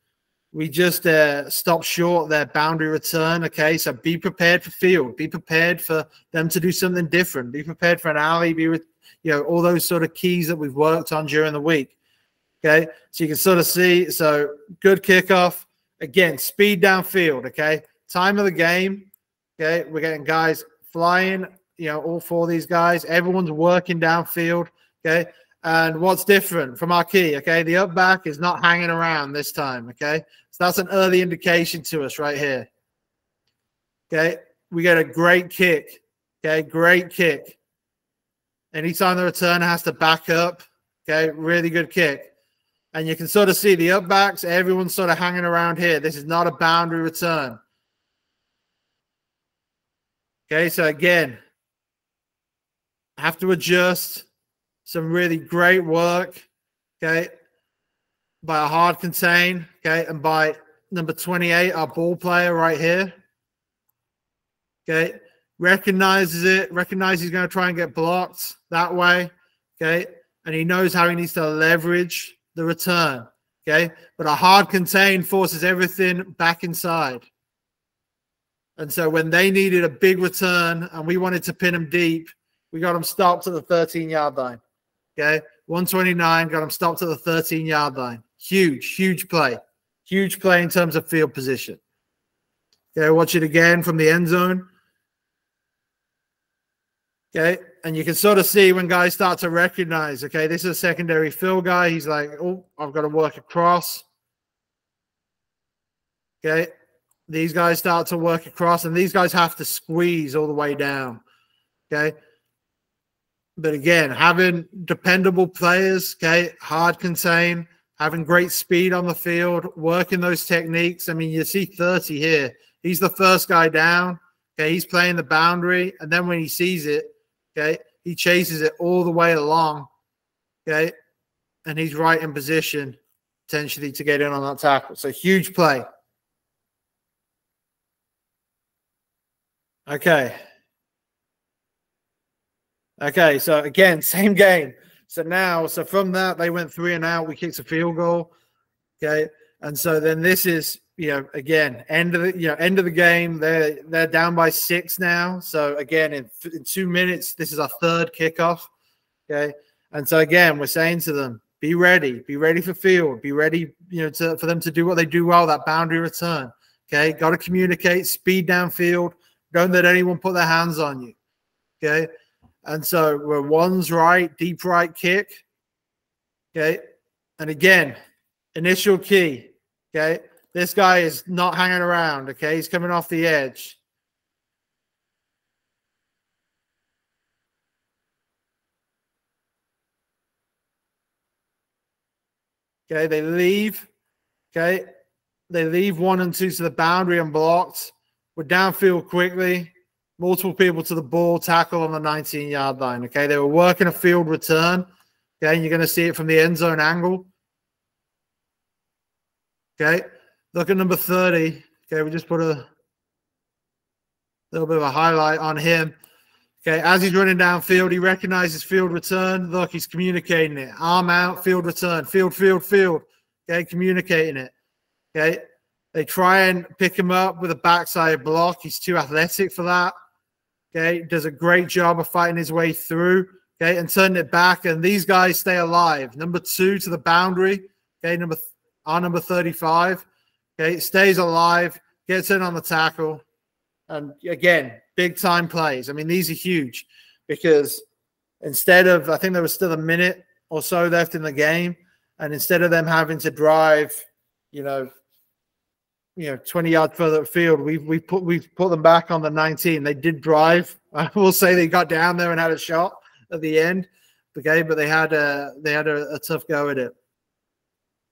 [SPEAKER 1] stopped short their boundary return. Okay. So be prepared for field. Be prepared for them to do something different. Be prepared for an alley. You know, all those sort of keys that we've worked on during the week. Okay, so you can sort of see, so good kickoff. Again, speed downfield, okay? Time of the game, okay? We're getting guys flying, you know, all 4 of these guys. Everyone's working downfield, okay? And what's different from our key, okay? The up back is not hanging around this time, okay? So that's an early indication to us right here. Okay, we get a great kick. Okay, great kick. Anytime the returner has to back up, okay, really good kick. And you can sort of see the upbacks, everyone's sort of hanging around here. This is not a boundary return. Okay, so again, have to adjust. Some really great work, okay, by a hard contain, okay, and by number 28, our ball player right here. Okay, recognizes it, recognizes he's going to try and get blocked that way, okay, and he knows how he needs to leverage the return, okay, but a hard contain forces everything back inside. And so when they needed a big return and we wanted to pin them deep, we got them stopped at the 13-yard line, okay, 129, got them stopped at the 13-yard line. Huge, huge play in terms of field position. Okay, watch it again from the end zone. Okay, and you can sort of see when guys start to recognize, okay, this is a secondary fill guy. He's like, oh, I've got to work across. Okay, these guys start to work across, and these guys have to squeeze all the way down. Okay, but again, having dependable players, okay, hard contain, having great speed on the field, working those techniques. I mean, you see 30 here. He's the first guy down. Okay, he's playing the boundary, and then when he sees it, okay, he chases it all the way along, okay, and he's right in position potentially to get in on that tackle. So huge play. Okay. Okay, so again, same game. So from that, they went 3 and out. We kicked a field goal, okay, and so then this is, again, end of the game. They're down by 6 now. So again, in 2 minutes, this is our third kickoff. Okay, and so again, we're saying to them, be ready for field, be ready, for them to do what they do well, that boundary return. Okay, got to communicate, speed downfield. Don't let anyone put their hands on you. Okay, and so we're one's right, deep right kick. Okay, and again, initial key. Okay. This guy is not hanging around, okay? He's coming off the edge. Okay, they leave. Okay, they leave 1 and 2 to the boundary unblocked. We're downfield quickly. Multiple people to the ball, tackle on the 19-yard line, okay? They were working a field return, okay? And you're going to see it from the end zone angle. Okay. Look at number 30. Okay, we just put a little bit of a highlight on him. Okay, as he's running downfield, he recognizes field return. Look, he's communicating it. Arm out, field return. Field. Okay, communicating it. Okay, they try and pick him up with a backside block. He's too athletic for that. Okay, does a great job of fighting his way through. Okay, and turning it back. And these guys stay alive. Number 2 to the boundary. Okay, number 35. Okay, stays alive, gets in on the tackle. And again, big time plays. I mean, these are huge because instead of, I think there was still a minute or so left in the game. And instead of them having to drive, 20 yards further field, we've put them back on the 19. They did drive. I will say they got down there and had a shot at the end. Okay, but they had a tough go at it.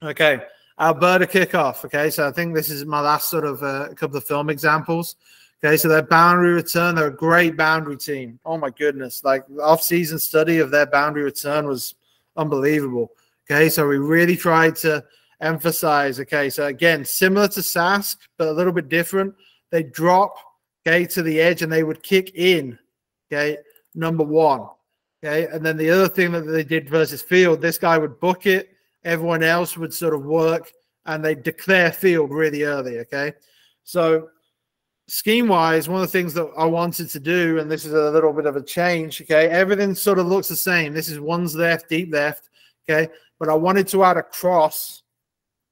[SPEAKER 1] Okay. Alberta kickoff. Okay, so I think this is my last sort of couple of film examples. Okay, so their boundary return, they're a great boundary team. Oh my goodness, like the off-season study of their boundary return was unbelievable. Okay, so we really tried to emphasize. Okay, so again, similar to Sask, but a little bit different. They drop, okay, to the edge and they would kick in. Okay, number 1. Okay, and then the other thing that they did versus field, this guy would book it. Everyone else would sort of work, and they declare field really early, okay? So scheme-wise, one of the things that I wanted to do, and this is a little bit of a change, okay? Everything sort of looks the same. This is one's left, deep left, okay? But I wanted to add a cross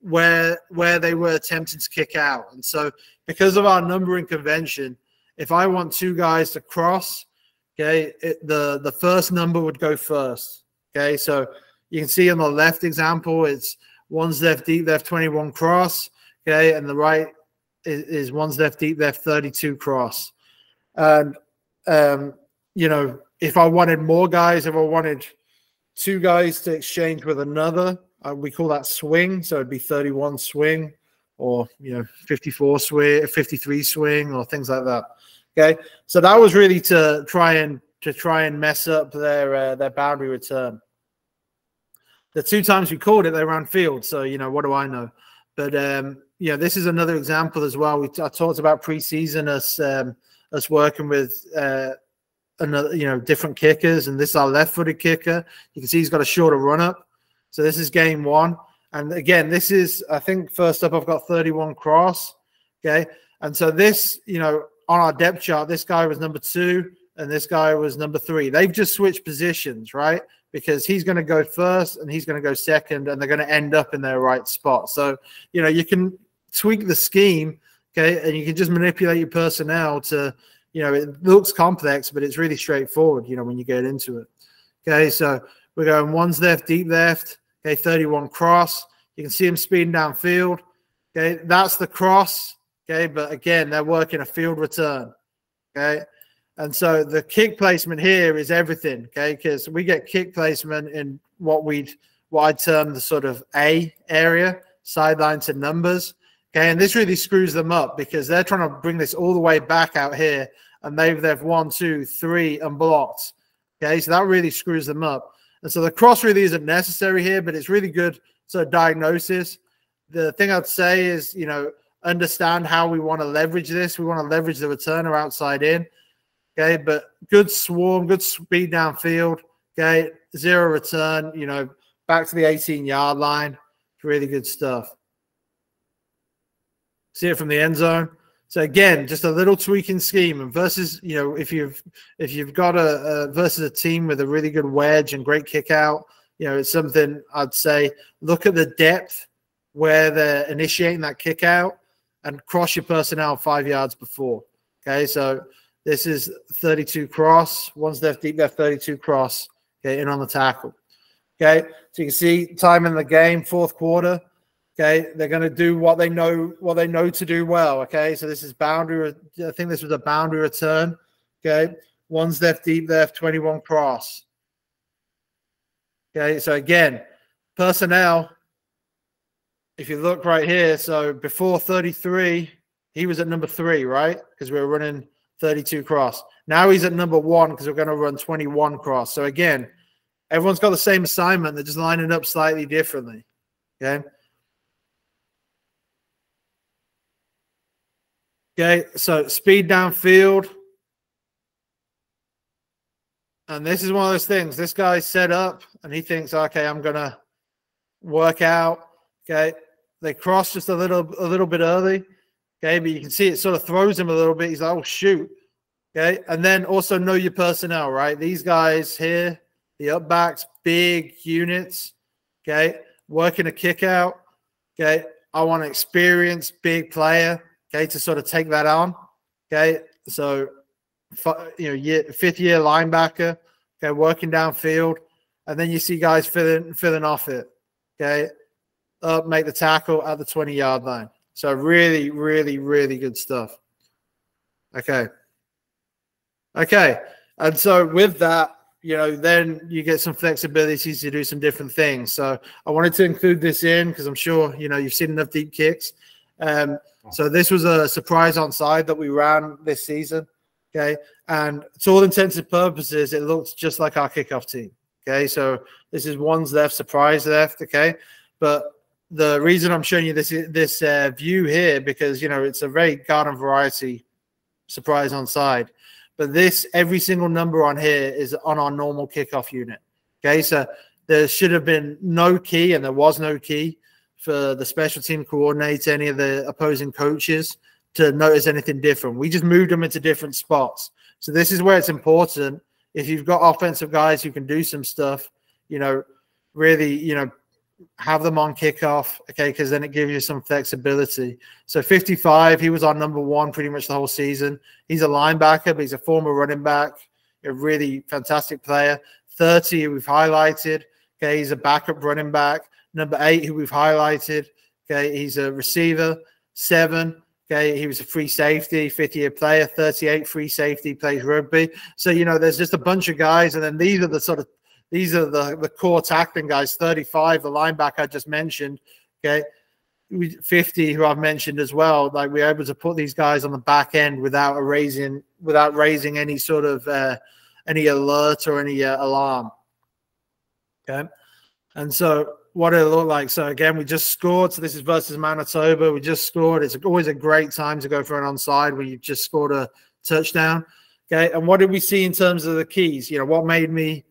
[SPEAKER 1] where they were attempting to kick out. And so because of our numbering convention, if I want 2 guys to cross, okay, the first number would go first, okay? So you can see on the left example, it's one's left deep, left 21 cross, okay, and the right is one's left deep left 32 cross. And you know, if I wanted more guys, if I wanted two guys to exchange with another, we call that swing. So it'd be 31 swing, or, you know, 54 swing, 53 swing, or things like that. Okay, so that was really to try and mess up their boundary return. The two times we called it, they ran field. So, you know, what do I know? But yeah, this is another example as well. I talked about preseason us working with another, you know, different kickers, and this is our left-footed kicker. You can see he's got a shorter run-up. So this is game one. And again, this is, I think, first up, I've got 31 cross. Okay. And so this, you know, on our depth chart, this guy was number 2 and this guy was number 3. They've just switched positions, right? Because he's going to go first and he's going to go second, and they're going to end up in their right spot. So, you know, you can tweak the scheme, okay, and you can just manipulate your personnel to, you know, it looks complex, but it's really straightforward, you know, when you get into it. Okay, so we're going one's left, deep left, okay, 31 cross. You can see him speeding downfield. Okay, that's the cross, okay, but again, they're working a field return, okay. And so the kick placement here is everything, okay, because we get kick placement in what I'd term the sort of A area, sideline to numbers, okay, and this really screws them up because they're trying to bring this all the way back out here, and they've 1, 2, 3 unblocked, okay, so that really screws them up. And so the cross really isn't necessary here, but it's really good sort of diagnosis. The thing I'd say is, you know, understand how we want to leverage this. We want to leverage the returner outside in. Okay, but good swarm, good speed downfield. Okay, 0 return, you know, back to the 18-yard line. Really good stuff. See it from the end zone. So again, just a little tweaking scheme. And versus, you know, if you've got versus a team with a really good wedge and great kick out, you know, it's something I'd say look at the depth where they're initiating that kick out and cross your personnel 5 yards before. Okay, so this is 32 cross, one's left deep left 32 cross, okay, in on the tackle. Okay, so you can see time in the game, fourth quarter. Okay, they're going to do what they know to do well. Okay, so this is boundary. I think this was a boundary return. Okay, one's left deep left 21 cross. Okay, so again, personnel. If you look right here, so before 33, he was at number 3, right? Because we were running 32 cross. Now he's at number 1 because we're going to run 21 cross. So again, everyone's got the same assignment. They're just lining up slightly differently. Okay. Okay. So speed downfield. And this is one of those things. This guy's set up and he thinks, okay, I'm going to work out. Okay. They cross just a little bit early. Okay, but you can see it sort of throws him a little bit. He's like, oh, shoot. Okay, and then also know your personnel, right? These guys here, the up backs, big units. Okay, working a kick out. Okay, I want an experienced big player. Okay, to sort of take that on. Okay, so you know, 5th year linebacker. Okay, working downfield, and then you see guys filling off it. Okay, up, make the tackle at the 20-yard line. So really, really, really good stuff. Okay. Okay. And so with that, you know, then you get some flexibility to do some different things. So I wanted to include this in because I'm sure, you know, you've seen enough deep kicks. So this was a surprise onside that we ran this season. Okay. And to all intents and purposes, it looks just like our kickoff team. Okay. So this is one's left, surprise left. Okay. But the reason I'm showing you this view here, because, you know, it's a very garden variety surprise onside. But this, every single number on here is on our normal kickoff unit. Okay, so there should have been no key, and there was no key for the special team coordinator, any of the opposing coaches to notice anything different. We just moved them into different spots. So this is where it's important. If you've got offensive guys who can do some stuff, you know, really, you know, have them on kickoff, okay, because then it gives you some flexibility. So 55, he was our number 1 pretty much the whole season. He's a linebacker, but he's a former running back, a really fantastic player. 30, who we've highlighted, okay, he's a backup running back. Number 8, who we've highlighted, okay, he's a receiver. 7, Okay, he was a free safety, fifth-year player, 38, free safety, plays rugby. So, you know, there's just a bunch of guys, and then these are the core tackling guys, 35, the linebacker I just mentioned, okay, 50, who I've mentioned as well. Like, we're able to put these guys on the back end without raising any sort of any alert or any alarm. Okay, and so what it looked like. So again, we just scored. So this is versus Manitoba. We just scored. It's always a great time to go for an onside when you've just scored a touchdown. Okay, and what did we see in terms of the keys? You know, what made me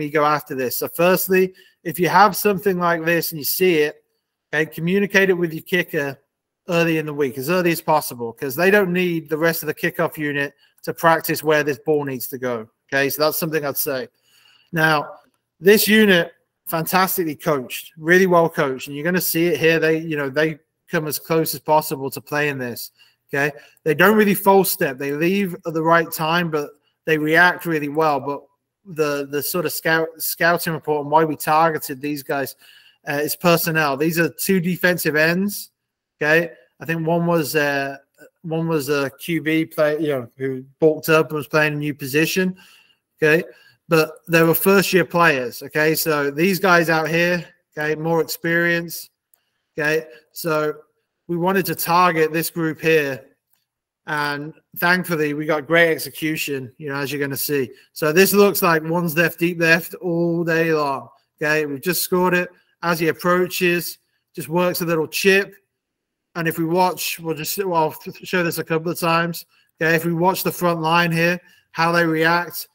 [SPEAKER 1] go after this? So firstly, if you have something like this and you see it, okay, communicate it with your kicker early in the week, as early as possible, because they don't need the rest of the kickoff unit to practice where this ball needs to go. Okay, so that's something I'd say. Now, this unit, fantastically coached, really well coached, and you're going to see it here. They come as close as possible to playing this. Okay, they don't really false step. They leave at the right time, but they react really well. But the sort of scouting report and why we targeted these guys is personnel. These are two defensive ends. Okay, I think one was a QB player, who bulked up and was playing a new position. Okay. But they were first-year players, okay? So these guys out here, okay, more experience, okay? So we wanted to target this group here, and thankfully we got great execution, as you're going to see. So this looks like one's left, deep left all day long, okay? We've just scored it. As he approaches, just works a little chip, and if we watch, I'll show this a couple of times, okay? If we watch the front line here, how they react,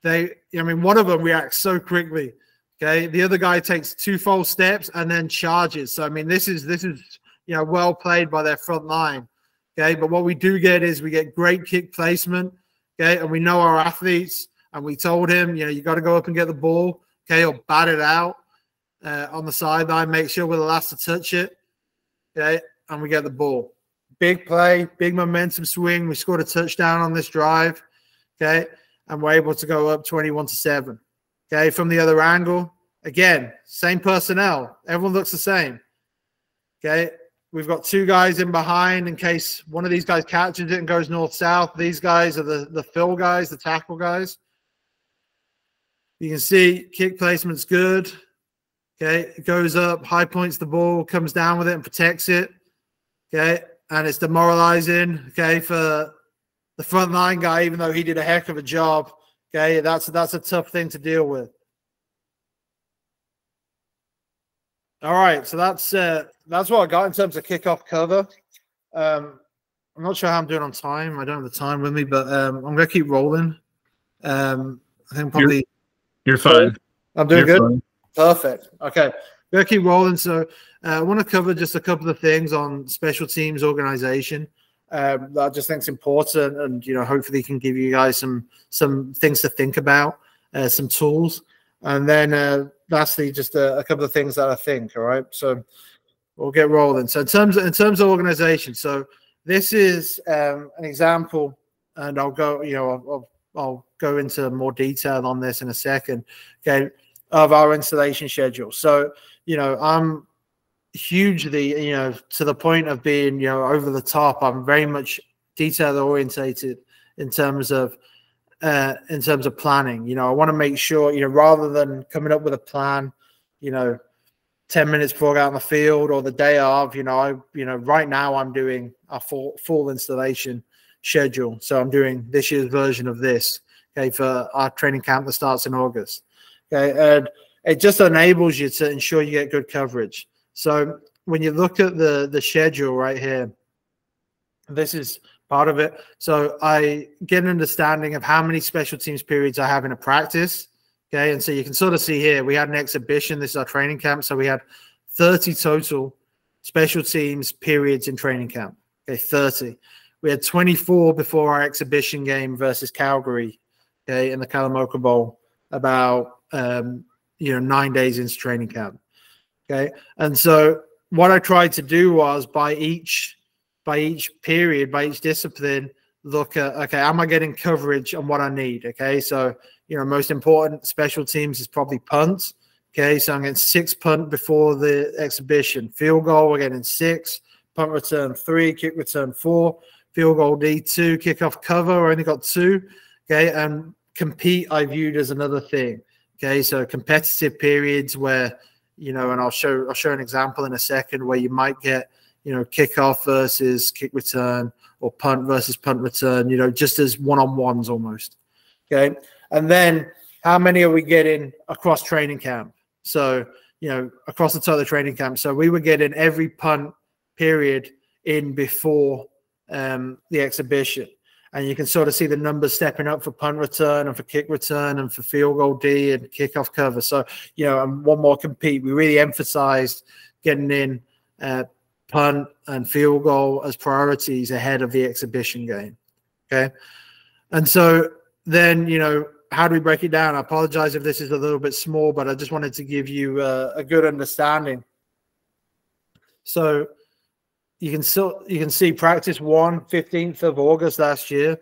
[SPEAKER 1] one of them reacts so quickly. Okay, the other guy takes 2 false steps and then charges. So this is well played by their front line. Okay, but what we do get is we get great kick placement. Okay, and we know our athletes, and we told him, you got to go up and get the ball. Okay, or bat it out on the sideline. Make sure we're the last to touch it. Okay, and we get the ball. Big play, big momentum swing. We scored a touchdown on this drive. Okay. And we're able to go up 21-7. Okay, from the other angle, again, same personnel. Everyone looks the same. Okay, we've got 2 guys in behind in case one of these guys catches it and goes north-south. These guys are the fill guys, the tackle guys. You can see kick placement's good. Okay, it goes up, high points the ball, comes down with it and protects it. Okay, and it's demoralizing, okay, for the front line guy, even though he did a heck of a job. Okay, that's a tough thing to deal with. All right, so that's what I got in terms of kickoff cover. I'm not sure how I'm doing on time. I don't have the time with me, but I'm gonna keep rolling. I think probably
[SPEAKER 2] you're fine.
[SPEAKER 1] I'm doing
[SPEAKER 2] you're
[SPEAKER 1] good.
[SPEAKER 2] Fine.
[SPEAKER 1] Perfect. Okay, we're gonna keep rolling. So I want to cover just a couple of things on special teams organization. That I just think is important, and hopefully can give you guys some things to think about, some tools, and then lastly just a couple of things that I think. All right, so we'll get rolling. So in terms of organization, so this is an example, and I'll go I'll go into more detail on this in a second. Okay, of our installation schedule. So I'm hugely, to the point of being, over the top. I'm very much detail orientated in terms of planning. I want to make sure, rather than coming up with a plan, 10 minutes before I go out on the field or the day of, right now I'm doing a full installation schedule. So I'm doing this year's version of this, okay, for our training camp that starts in August. Okay, and it just enables you to ensure you get good coverage. So when you look at the schedule right here, this is part of it. So I get an understanding of how many special teams periods I have in a practice. Okay, and so you can sort of see here, we had an exhibition. This is our training camp. So we had 30 total special teams periods in training camp. Okay, 30. We had 24 before our exhibition game versus Calgary, okay, in the Kalamoka Bowl, about 9 days into training camp. Okay, and so what I tried to do was by each period, by each discipline, look at, okay, am I getting coverage on what I need? Okay, so most important special teams is probably punt. Okay, so I'm getting 6 punt before the exhibition. Field goal, we're getting 6. punt return 3, kick return 4, field goal D 2, kickoff cover I only got 2. Okay, and compete I viewed as another thing. Okay, so competitive periods where, you know, and I'll show an example in a second where you might get, you know, kickoff versus kick return or punt versus punt return, you know, just as one-on-ones almost. Okay, and then how many are we getting across training camp? So, you know, across the total training camp. So we were getting every punt period in before the exhibition. And you can sort of see the numbers stepping up for punt return and for kick return and for field goal D and kickoff cover. So, you know, and one more compete. We really emphasized getting in punt and field goal as priorities ahead of the exhibition game. Okay. And so then, you know, how do we break it down? I apologize if this is a little bit small, but I just wanted to give you a good understanding. So, you can see practice 1, 15th of August last year.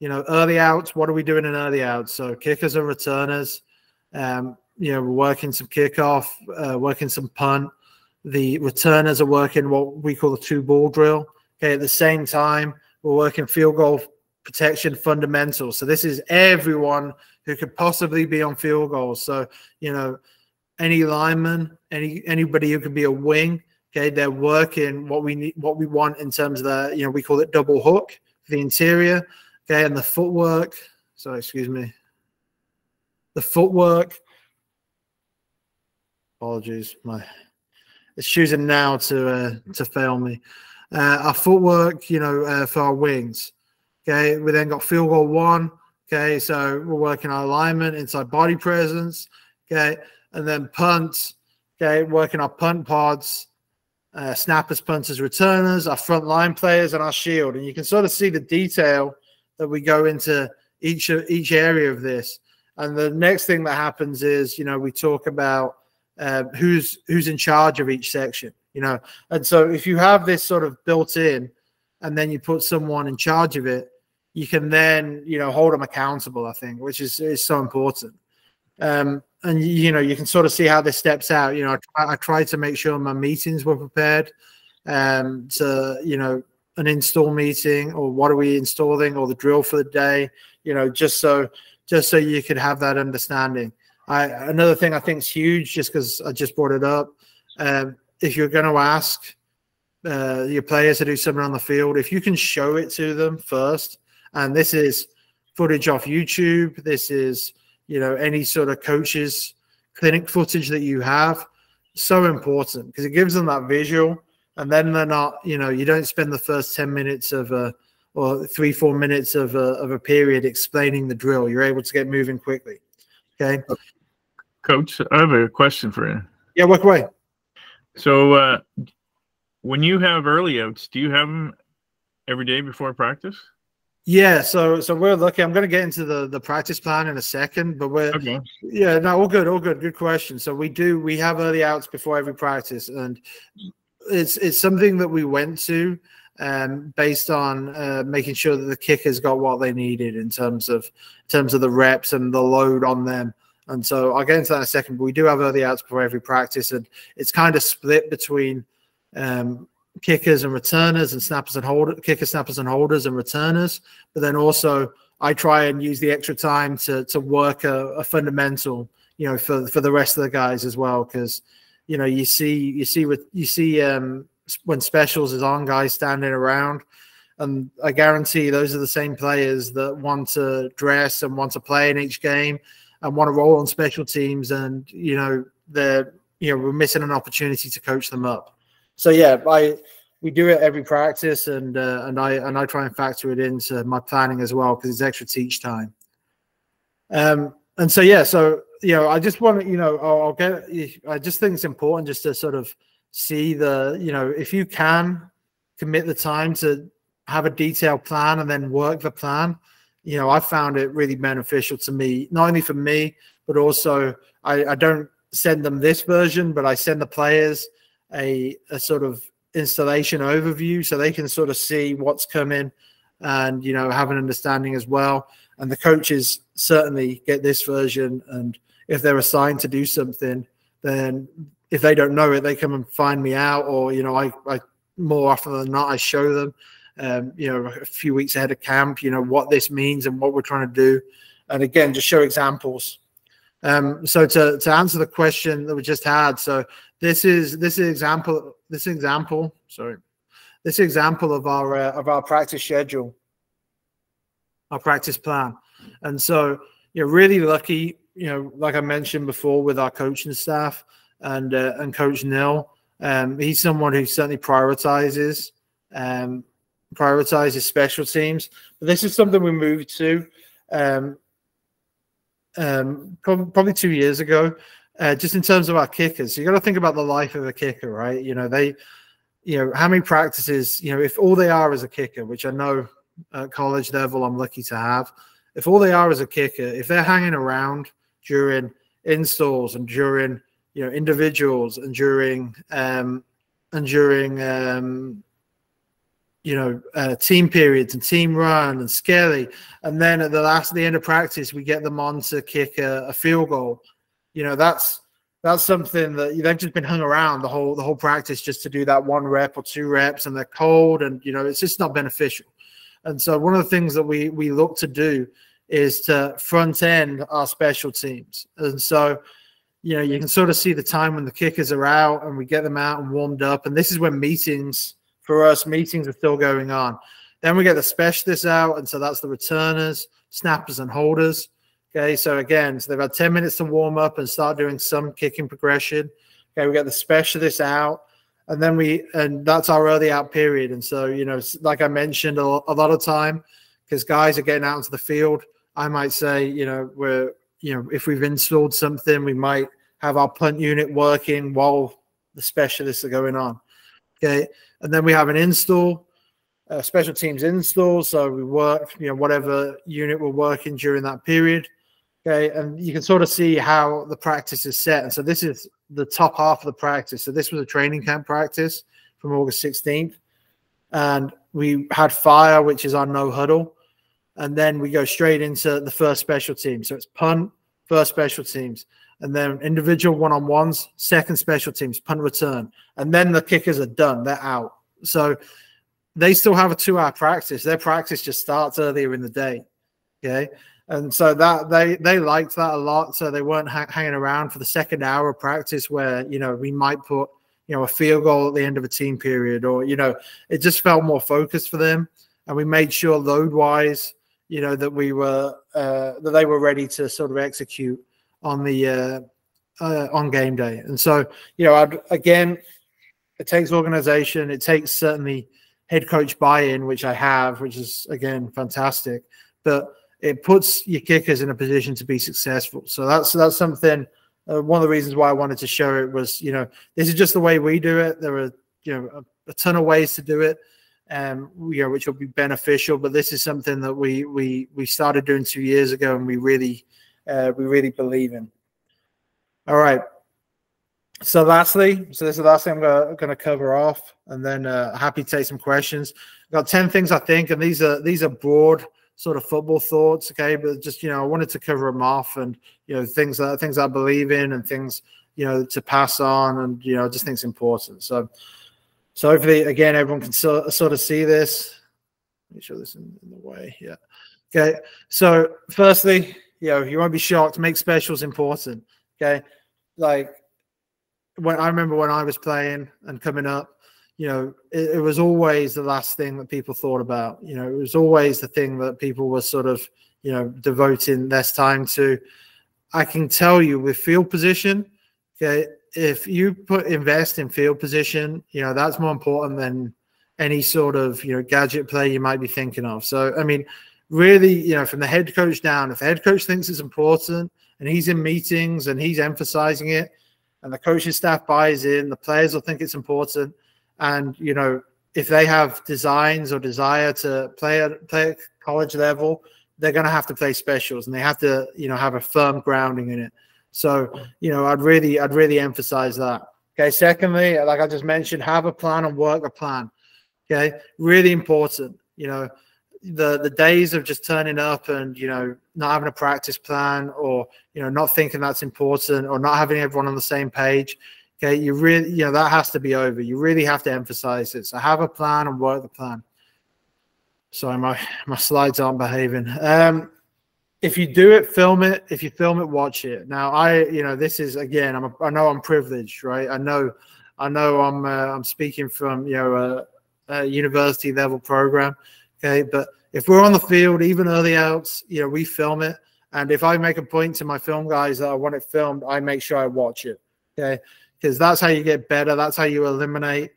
[SPEAKER 1] You know, early outs. What are we doing in early outs? So kickers and returners. You know, we're working some kickoff, working some punt. The returners are working what we call the 2-ball drill. Okay, at the same time, we're working field goal protection fundamentals. So this is everyone who could possibly be on field goals. So, you know, any lineman, anybody who could be a wing. Okay, they're working what we want in terms of the, you know, we call it double hook for the interior. Okay, and the footwork. Sorry, excuse me. The footwork. Apologies, it's choosing now to fail me. Our footwork, you know, for our wings. Okay, we then got field goal 1. Okay, so we're working our alignment, inside body presence. Okay, and then punts. Okay, working our punt pods. Snappers, punters, returners, our front line players, and our shield. And you can sort of see the detail that we go into each area of this. And the next thing that happens is, you know, we talk about who's in charge of each section, you know. And so if you have this sort of built in and then you put someone in charge of it, you can then, you know, hold them accountable, I think, which is so important. And, you know, you can sort of see how this steps out. You know, I tried to make sure my meetings were prepared to, you know, an install meeting or what are we installing or the drill for the day, you know, just so you could have that understanding. Another thing I think is huge, just because I just brought it up, if you're going to ask your players to do something on the field, if you can show it to them first, and this is footage off YouTube, this is, you know, any sort of coaches clinic footage that you have, so important because it gives them that visual, and then they're not, you know, you don't spend the first 10 minutes of or 3-4 minutes of a period explaining the drill. You're able to get moving quickly. Okay,
[SPEAKER 2] Coach, I have a question for you.
[SPEAKER 1] Yeah, what way?
[SPEAKER 2] So when you have early outs, do you have them every day before practice?
[SPEAKER 1] Yeah, so we're lucky. I'm going to get into the practice plan in a second, but we're
[SPEAKER 2] okay.
[SPEAKER 1] Yeah, no, all good. Good question. So we have early outs before every practice, and it's something that we went to based on making sure that the kickers got what they needed in terms of the reps and the load on them. And so I'll get into that in a second, but we do have early outs before every practice, and it's kind of split between kickers and returners and snappers and holders, kickers, snappers and holders and returners. But then also I try and use the extra time to work a fundamental, you know, for the rest of the guys as well. Cause you know, you see when specials is on, guys standing around, and I guarantee those are the same players that want to dress and want to play in each game and want to roll on special teams. And, you know, we're missing an opportunity to coach them up. So yeah, we do it every practice, and I try and factor it into my planning as well because it's extra teach time. And so yeah, so you know, I just want to, you know, I just think it's important just to sort of see the, you know, if you can commit the time to have a detailed plan and then work the plan, you know, I found it really beneficial to me, not only for me, but also I don't send them this version, but I send the players a sort of installation overview so they can sort of see what's coming and, you know, have an understanding as well. And the coaches certainly get this version. And if they're assigned to do something, then if they don't know it, they come and find me out, or, you know, I more often than not, I show them, a few weeks ahead of camp, what this means and what we're trying to do. And again, just show examples. So to answer the question that we just had, so this is example of our practice schedule, our practice plan. And so you're really lucky, like I mentioned before, with our coaching staff and Coach Nil. He's someone who certainly prioritizes special teams. But this is something we moved to probably 2 years ago, just in terms of our kickers. So you got to think about the life of a kicker, right? How many practices, if all they are is a kicker, which I know at college level I'm lucky to have, if all they are is a kicker, if they're hanging around during installs and during individuals and during team periods and team run and skelly, and then at the end of practice we get them on to kick a field goal, that's something that they've just been hung around the whole practice just to do that 1 rep or 2 reps, and they're cold, and it's just not beneficial. And so one of the things that we look to do is to front end our special teams. And so you can sort of see the time when the kickers are out and we get them out and warmed up, and this is when meetings are still going on. Then we get the specialists out, and so that's the returners, snappers, and holders. Okay, so again, they've had 10 minutes to warm up and start doing some kicking progression. Okay, we get the specialists out, and that's our early out period. And so, like I mentioned, a lot of time, because guys are getting out into the field, I might say, if we've installed something, we might have our punt unit working while the specialists are going on. Okay, and then we have an install, special teams install. So we work, whatever unit we're working during that period. Okay, and you can sort of see how the practice is set. And so this is the top half of the practice. So this was a training camp practice from August 16th. And we had fire, which is our no huddle. And then we go straight into the first special team. So it's punt, first special teams. And then individual one-on-ones, second special teams, punt return. And then the kickers are done. They're out. So they still have a 2-hour practice. Their practice just starts earlier in the day. Okay. And so that they liked that a lot. So they weren't hanging around for the second hour of practice where, we might put, a field goal at the end of a team period, or, it just felt more focused for them. And we made sure load-wise, that we were that they were ready to sort of execute on the on game day. And so, again, it takes organization. It takes certainly head coach buy-in, which I have, which is, again, fantastic. But it puts your kickers in a position to be successful. So that's something. One of the reasons why I wanted to show it was, this is just the way we do it. There are, a ton of ways to do it, which will be beneficial. But this is something that we started doing 2 years ago, and we really believe in. All right. So this is the last thing I'm going to cover off, and then happy to take some questions. I've got 10 things I think, and these are broad sort of football thoughts, okay? But just, I wanted to cover them off, and, things I believe in, and things, to pass on, and, I just think it's important. So hopefully, again, everyone can sort of see this. Let me show this in the way. Yeah. Okay. So firstly, you won't be shocked. Make specials important. Okay. Like I remember when I was playing and coming up, it was always the last thing that people thought about. It was always the thing that people were sort of, devoting less time to. I can tell you with field position, okay, if you invest in field position, that's more important than any sort of, gadget play you might be thinking of. So, I mean, really, from the head coach down, if the head coach thinks it's important and he's in meetings and he's emphasizing it, and the coaching staff buys in, the players will think it's important. And, if they have designs or desire to play at college level, they're going to have to play specials, and they have to, have a firm grounding in it. So, I'd really emphasize that. Okay. Secondly, like I just mentioned, have a plan and work a plan. Okay. Really important. The days of just turning up and, not having a practice plan, or, not thinking that's important, or not having everyone on the same page. Okay, you really, that has to be over. You really have to emphasize it. So have a plan and work the plan. Sorry, my slides aren't behaving. If you do it, film it. If you film it, watch it. Now, this is, again, I know I'm privileged, right? I know I'm speaking from a university level program. Okay, but if we're on the field, even early outs, we film it. And if I make a point to my film guys that I want it filmed, I make sure I watch it. Okay, because that's how you get better. That's how you eliminate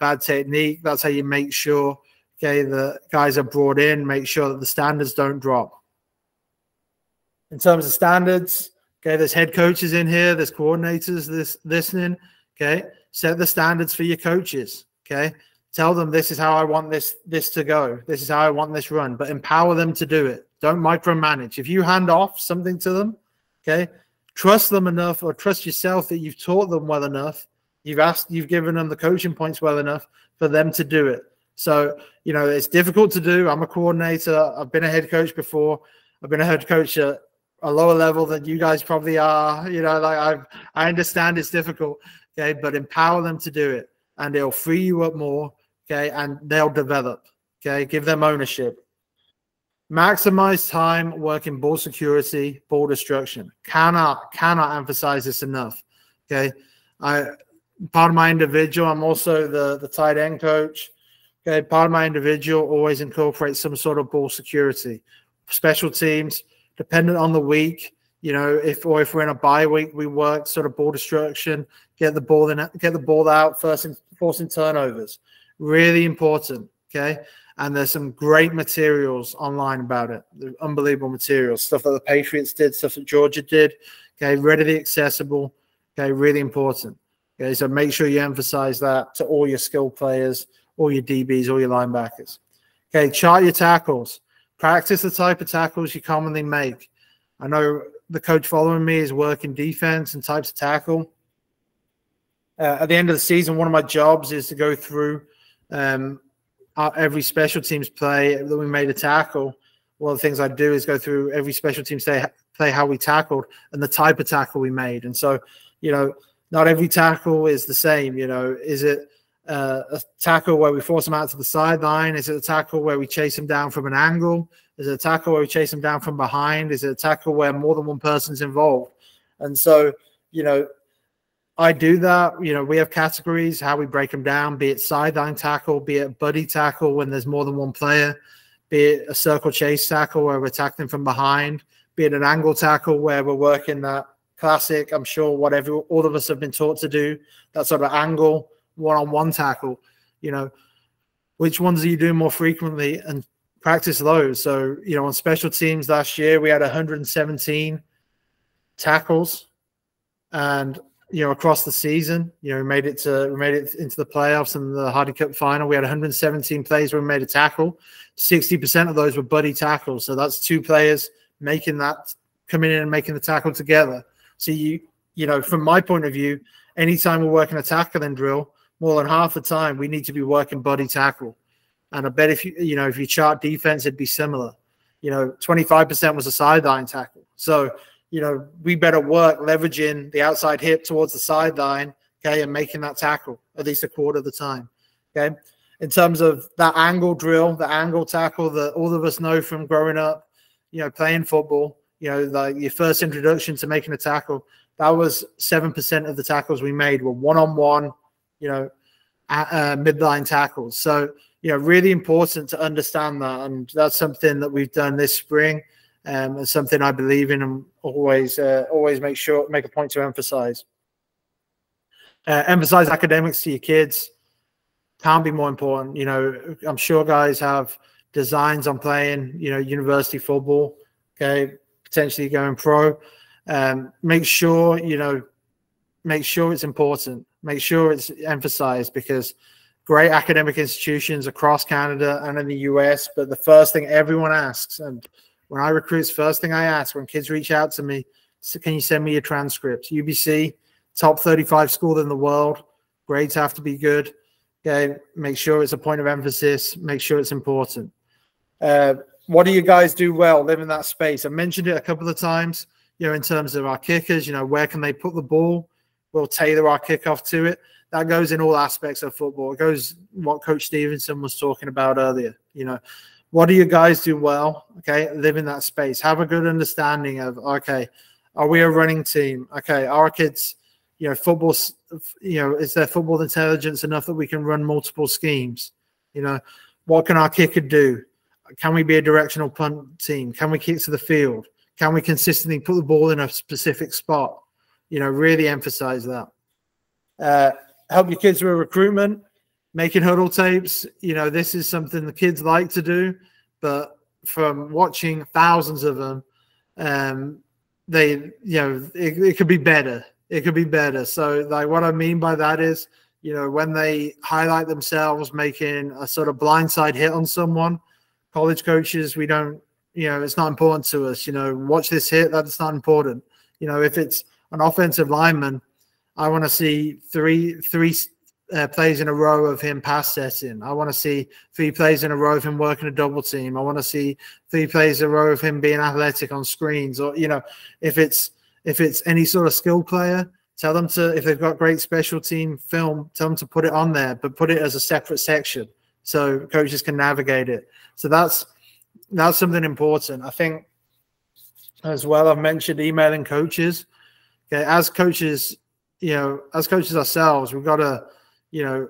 [SPEAKER 1] bad technique. That's how you make sure, okay, the guys are brought in, make sure that the standards don't drop. In terms of standards, okay, there's head coaches in here, there's coordinators listening, okay? Set the standards for your coaches, okay? Tell them this is how I want this to go. This is how I want this run, but empower them to do it. Don't micromanage. If you hand off something to them, okay, trust them enough or trust yourself that you've taught them well enough. You've given them the coaching points well enough for them to do it. So, it's difficult to do. I'm a coordinator. I've been a head coach before. I've been a head coach at a lower level than you guys probably are. I understand it's difficult, okay, but empower them to do it and it'll free you up more, okay, and they'll develop, okay, give them ownership. Maximize time working ball security, ball destruction. Cannot emphasize this enough, okay. Part of my individual, I'm also the tight end coach, okay. Part of my individual always incorporates some sort of ball security. Special teams, dependent on the week, if we're in a bye week, we work sort of ball destruction, get the ball out first, and forcing turnovers. Really important, okay? And there's some great materials online about it. Unbelievable materials, stuff that the Patriots did, stuff that Georgia did, okay? Readily accessible, okay? Really important, okay? So make sure you emphasize that to all your skill players, all your DBs, all your linebackers. Okay, chart your tackles. Practice the type of tackles you commonly make. I know the coach following me is working defense and types of tackle. At the end of the season, one of my jobs is to go through every special teams play that we made a tackle. One of the things I do is go through every special teams play how we tackled and the type of tackle we made. And so, not every tackle is the same. Is it a tackle where we force them out to the sideline? Is it a tackle where we chase them down from an angle? Is it a tackle where we chase them down from behind? Is it a tackle where more than one person's involved? And so, I do that. We have categories, how we break them down, be it sideline tackle, be it buddy tackle when there's more than one player, be it a circle chase tackle where we're tackling from behind, be it an angle tackle where we're working that classic, I'm sure all of us have been taught to do, that sort of angle, one-on-one tackle. Which ones are you doing more frequently and practice those? So, on special teams last year, we had 117 tackles, and across the season, we made it into the playoffs and the Hardy Cup final. We had 117 plays where we made a tackle. 60% of those were buddy tackles. So that's two players coming in and making the tackle together. So from my point of view, anytime we're working a tackling drill, more than half the time we need to be working buddy tackle. And I bet if you chart defense, it'd be similar. 25% was a sideline tackle. So we better work leveraging the outside hip towards the sideline, okay, and making that tackle at least a quarter of the time, okay? In terms of that angle drill, the angle tackle that all of us know from growing up, playing football, like your first introduction to making a tackle, that was 7% of the tackles we made were one-on-one, midline tackles. So, really important to understand that, and that's something that we've done this spring. It's something I believe in and always make a point to emphasize. Emphasize academics to your kids. Can't be more important. I'm sure guys have designs on playing, university football, okay, potentially going pro. Make sure it's important. Make sure it's emphasized, because great academic institutions across Canada and in the US, but the first thing everyone asks, and when I recruit, first thing I ask when kids reach out to me, so can you send me your transcripts? UBC, top 35 school in the world. Grades have to be good. Okay, make sure it's a point of emphasis. Make sure it's important. What do you guys do well? Live in that space. I mentioned it a couple of times, in terms of our kickers, where can they put the ball? we'll tailor our kickoff to it. That goes in all aspects of football. It goes what Coach Stevenson was talking about earlier. You know, what do you guys do well? Okay, live in that space. Have a good understanding of, okay, are we a running team? Okay, our kids, you know, football, you know, is their football intelligence enough that we can run multiple schemes? You know, what can our kicker do? Can we be a directional punt team? Can we kick to the field? Can we consistently put the ball in a specific spot? You know, really emphasize that. Help your kids with recruitment, making huddle tapes. You know, this is something the kids like to do, but from watching thousands of them, they, you know, it could be better. It could be better. So, like, what I mean by that is, you know, when they highlight themselves making a sort of blindside hit on someone, college coaches, we don't, you know, it's not important to us. You know, watch this hit. That's not important. You know, if it's an offensive lineman, I want to see three plays in a row of him pass setting. I want to see 3 plays in a row of him working a double team. I want to see 3 plays in a row of him being athletic on screens. Or, you know, if it's any sort of skill player, tell them to, if they've got great special team film, tell them to put it on there, but put it as a separate section so coaches can navigate it. So that's something important. I think as well, I've mentioned emailing coaches. Okay, as coaches, you know, as coaches ourselves, we've got to, you know,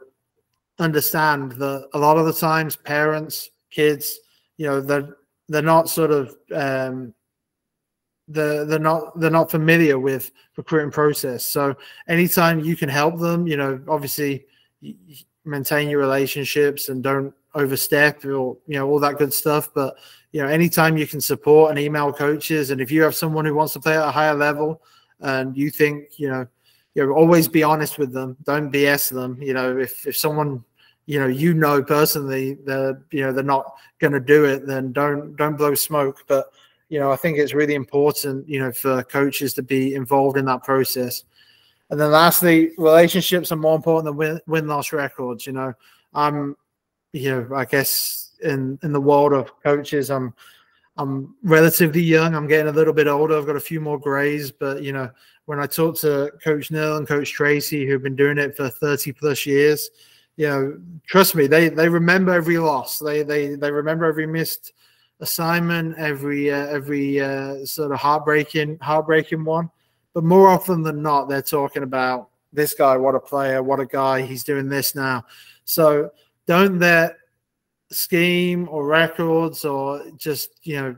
[SPEAKER 1] understand that a lot of the times parents, kids, you know, they're not sort of they're not familiar with recruiting process. So anytime you can help them, you know, obviously maintain your relationships and don't overstep or, you know, all that good stuff. But, you know, anytime you can support and email coaches, and if you have someone who wants to play at a higher level and you think, you know, always be honest with them. Don't BS them. You know, if someone, you know personally they're not going to do it, then don't blow smoke. But, you know, I think it's really important, you know, for coaches to be involved in that process. And then lastly, relationships are more important than win-loss records. You know, I guess in the world of coaches, I'm relatively young. I'm getting a little bit older. I've got a few more grays, but, you know, when I talk to Coach Neil and Coach Tracy, who've been doing it for 30 plus years, you know, trust me, they remember every loss. They remember every missed assignment, every sort of heartbreaking one. But more often than not, they're talking about this guy, what a player, what a guy, he's doing this now. So don't let scheme or records or just, you know,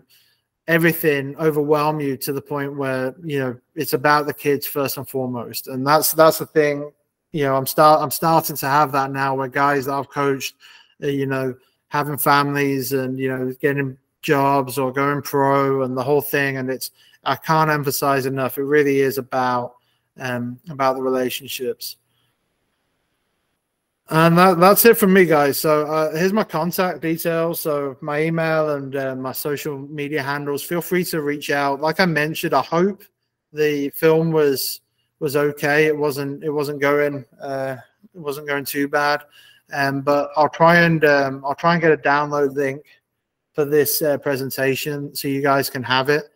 [SPEAKER 1] everything overwhelm you to the point where, you know, it's about the kids first and foremost. And that's the thing, you know, I'm starting to have that now, where guys that I've coached, you know, having families and, you know, getting jobs or going pro and the whole thing. And I can't emphasize enough, it really is about the relationships. And that's it from me, guys. So here's my contact details. So my email and my social media handles. Feel free to reach out. Like I mentioned, I hope the film was okay. It wasn't going too bad. But I'll try and get a download link for this presentation so you guys can have it.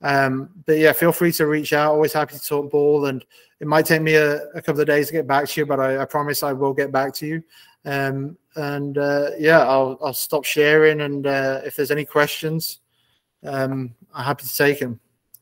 [SPEAKER 1] But yeah, feel free to reach out. Always happy to talk ball, and it might take me a couple of days to get back to you, but I promise I will get back to you. Yeah, I'll stop sharing, and if there's any questions, I'm happy to take them.